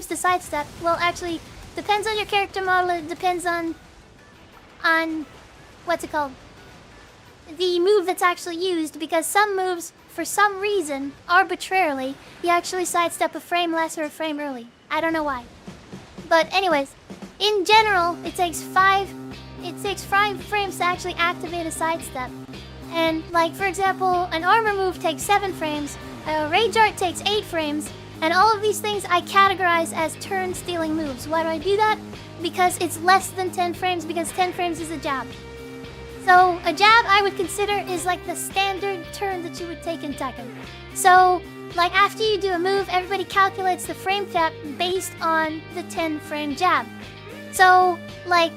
to sidestep. Well, actually, depends on your character model. It depends on what's it called? The move that's actually used, because some moves, for some reason, arbitrarily, you actually sidestep a frame less or a frame early. I don't know why. But anyways, in general, it takes 5 frames to actually activate a sidestep. And like, for example, an armor move takes 7 frames, a rage art takes 8 frames, and all of these things I categorize as turn stealing moves. Why do I do that? Because it's less than 10 frames, because 10 frames is a jab. So a jab I would consider is like the standard turn that you would take in Tekken. So like after you do a move, everybody calculates the frame cap based on the 10 frame jab. So like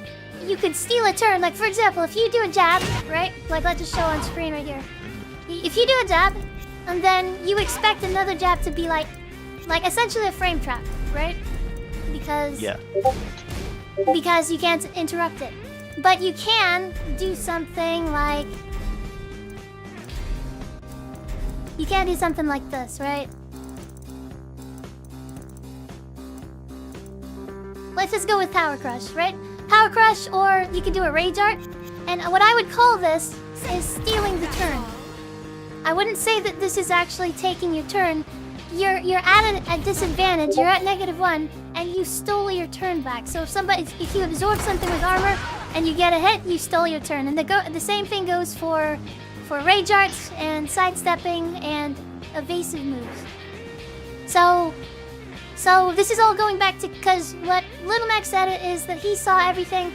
you could steal a turn, like for example, if you do a jab, right? Like let's just show on screen right here. If you do a jab, and then you expect another jab to be like essentially a frame trap, right? Because you can't interrupt it. But you can do something like, you can do something like this, right? Let's just go with Power Crush, right? Power Crush, or you could do a Rage Art. And what I would call this is stealing the turn. I wouldn't say that this is actually taking your turn. You're at a disadvantage, you're at -1, and you stole your turn back. So if you absorb something with armor and you get a hit, you stole your turn. And the same thing goes for rage arts and sidestepping and evasive moves. So this is all going back to, because what Little Mac said is that he saw everything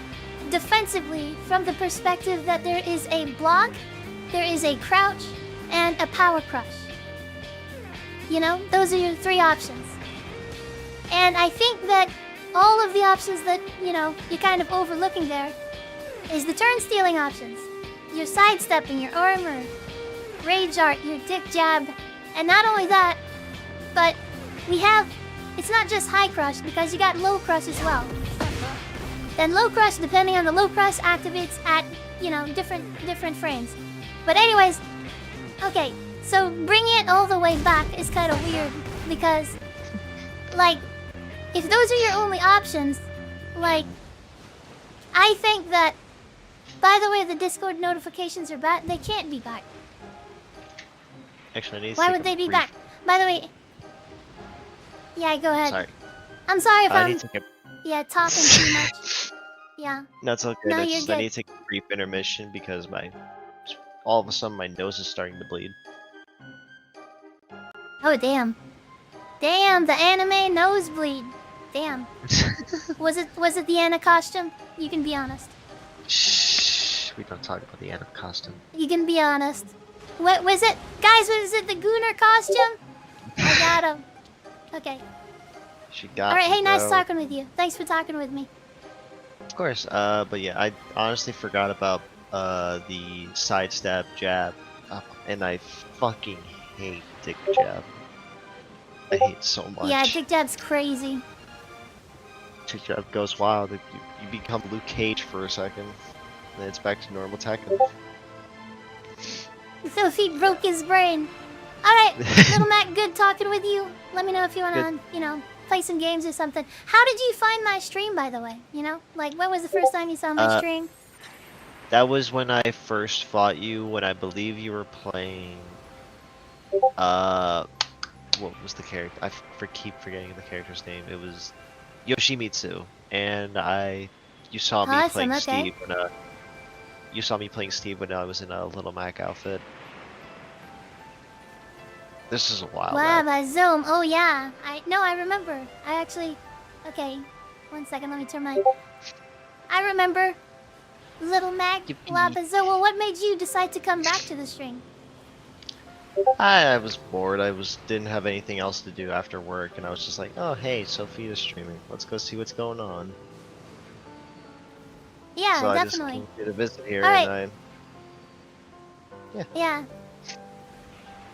defensively from the perspective that there is a block, there is a crouch, and a power crush. You know, those are your 3 options. And I think that all of the options that, you know, you're kind of overlooking there is the turn stealing options. Your sidestepping, your armor, rage art, your dick jab, and not only that, but we have, it's not just high crush because you got low crush as well. Then low crush, depending on the low crush, activates at, you know, different frames. But anyways, okay, so bringing it all the way back is kind of weird because, like, if those are your only options, like, I think that, by the way, the Discord notifications are back. They can't be back. Actually, I need to Why take would a they be brief- back? By the way, yeah, go ahead. Sorry. I'm sorry if I I'm, need to take yeah, talking too much. Yeah. No, it's okay. No, It's you're just I good. need to take a brief intermission because all of a sudden my nose is starting to bleed. Oh, damn. Damn, the anime nosebleed. Damn. Was it the Anna costume? You can be honest. Shh, we don't talk about the Anna costume. You can be honest. What was it? Guys, was it the Gunnar costume? I got him. Okay. She got Alright, me, hey, nice bro. talking with you. Thanks for talking with me. Of course, but yeah, I honestly forgot about the sidestep jab, and I fucking hate dick jab. I hate it so much. Yeah, dick jab's crazy. Dick jab goes wild. You become Luke Cage for a second, then it's back to normal Tekken. Sophie broke his brain. Alright, Little Mac, good talking with you. Let me know if you wanna, you know, play some games or something. How did you find my stream, by the way? You know? Like, when was the first time you saw my stream? That was when I first fought you, when I believe you were playing... What was the character? I keep forgetting the character's name. It was Yoshimitsu. And you saw me Awesome, playing okay. Steve when you saw me playing Steve when I was in a Little Mac outfit. This is a while Wow, back. by Zoom. Oh yeah. I remember. I actually, okay. 1 second, let me turn my... I remember Little Mac, Labazo. Well, what made you decide to come back to the stream? I was bored. Didn't have anything else to do after work, and I was just like, oh hey, Sophia's streaming. Let's go see what's going on. Yeah, So definitely. I just did a visit here, Alright. and Yeah.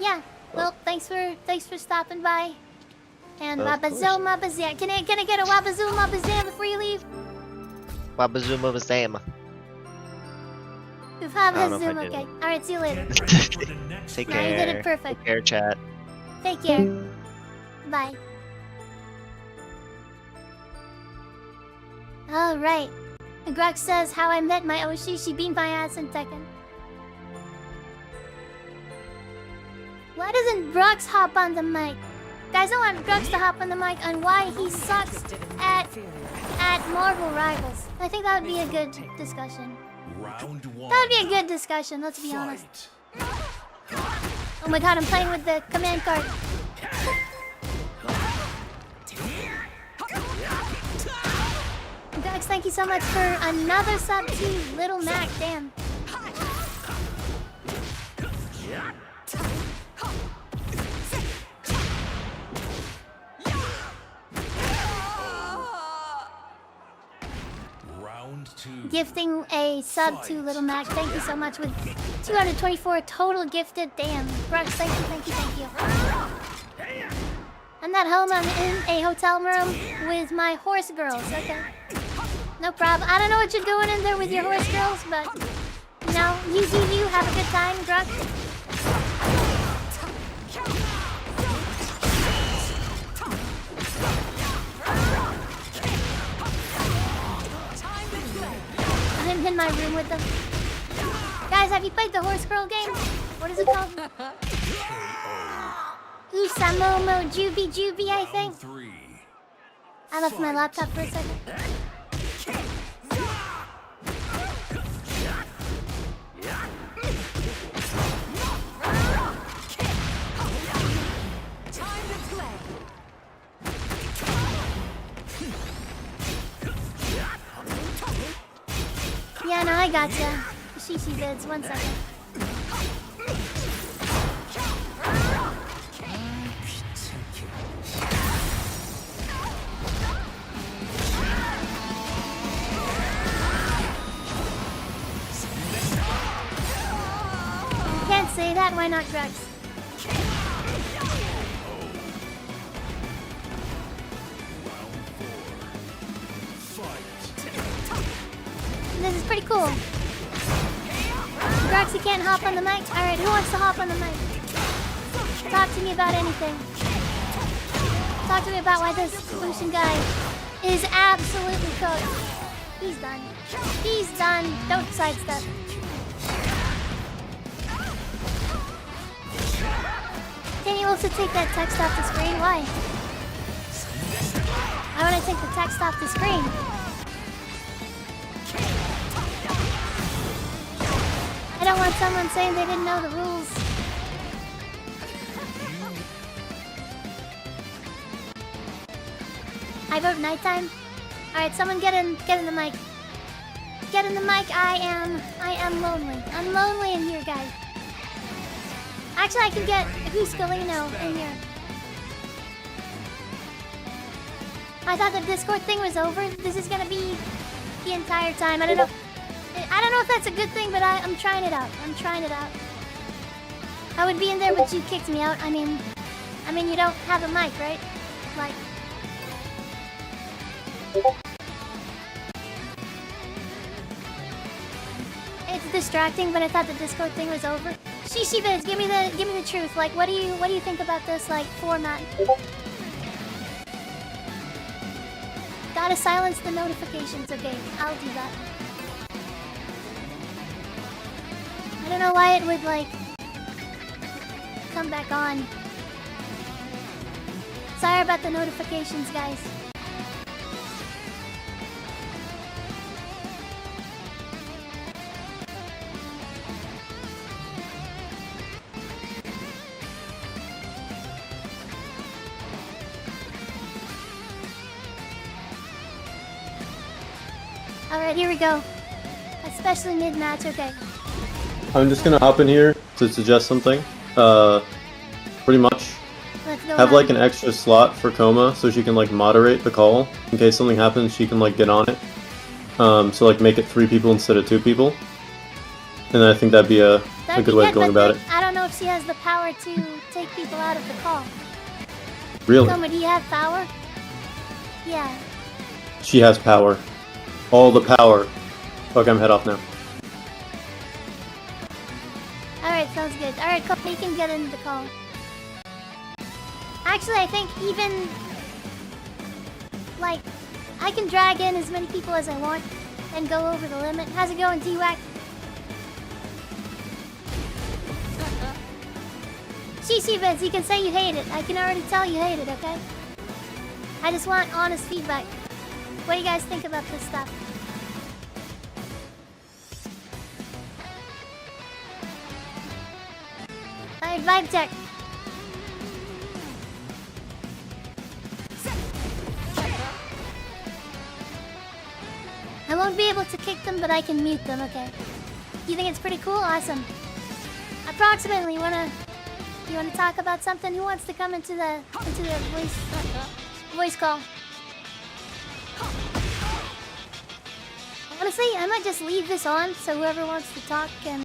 Yeah. Well, thanks for stopping by. And Of Wabazo Mabazam. Can I get a Wabazo Mabazam before you leave? Wabazuma Bazama. Wabazoo, okay. Alright, see you later. Take No, care. you did it perfect. Take care, chat. Take care. Bye. Alright. Grux says how I met my Oshi. She beat my ass in Tekken. Why doesn't Grux hop on the mic? Guys, I want Grux to hop on the mic on why he sucks at Marvel Rivals. I think that would be a good discussion. Round one. That would be a good discussion, let's be honest. Oh my god, I'm playing with the command card. Grux, thank you so much for another sub to Little Mac, damn. Round two. Gifting a sub to Little Mac. Thank you so much with 224 total gifted. Damn. Grux, thank you, thank you, thank you. I'm not home. I'm in a hotel room with my horse girls. Okay. No problem. I don't know what you're doing in there with your horse girls, but you know, you do you. Have a good time, Grux. I'm in my room with them. Guys, have you played the horse girl game? What is it called? Usamomo Juby Juby, I think. I left my laptop for a second. Yeah, no, I gotcha. Shishi bids, 1 second. say that, why not drugs? This is pretty cool. Roxy can't hop on the mic? Alright, who wants to hop on the mic? Talk to me about anything. Talk to me about why this Lucian guy is absolutely cooked. He's done. He's done. Don't sidestep. Can you also take that text off the screen? Why? I want to take the text off the screen. I don't want someone saying they didn't know the rules. I vote nighttime. Alright, someone get in the mic. Get in the mic. I am lonely. I'm lonely in here, guys. Actually, I can get Huscalino in here. I thought the Discord thing was over. This is gonna be the entire time. I don't know if that's a good thing, but I'm trying it out. I'm trying it out. I would be in there, but you kicked me out. I mean, you don't have a mic, right? Like. It's distracting, but I thought the Discord thing was over. Shishi Viz, give me the truth. Like, what do you think about this like format? Gotta silence the notifications. Okay, I'll do that. I don't know why it would like come back on. Sorry about the notifications, guys. Alright, here we go. Especially mid-match, okay. I'm just gonna hop in here to suggest something. Pretty much Let's go have on. like an extra slot for Coma so she can like moderate the call in case something happens. She can like get on it. So like make it 3 people instead of 2 people. And I think that'd be a good way of going about it. I don't know if she has the power to take people out of the call. Really? Coma, do you have power? Yeah. She has power. All the power. Fuck, I'm head off now. Alright, sounds good. Alright, Coma, you can get into the call. Actually, I think even like I can drag in as many people as I want and go over the limit. How's it going, T-Wack? CC Vince, you can say you hate it. I can already tell you hate it, okay? I just want honest feedback. What do you guys think about this stuff? Alright, vibe check. I won't be able to kick them, but I can mute them, okay. You think it's pretty cool? Awesome. Approximately, you wanna talk about something? Who wants to come into the voice call? Honestly, I might just leave this on so whoever wants to talk can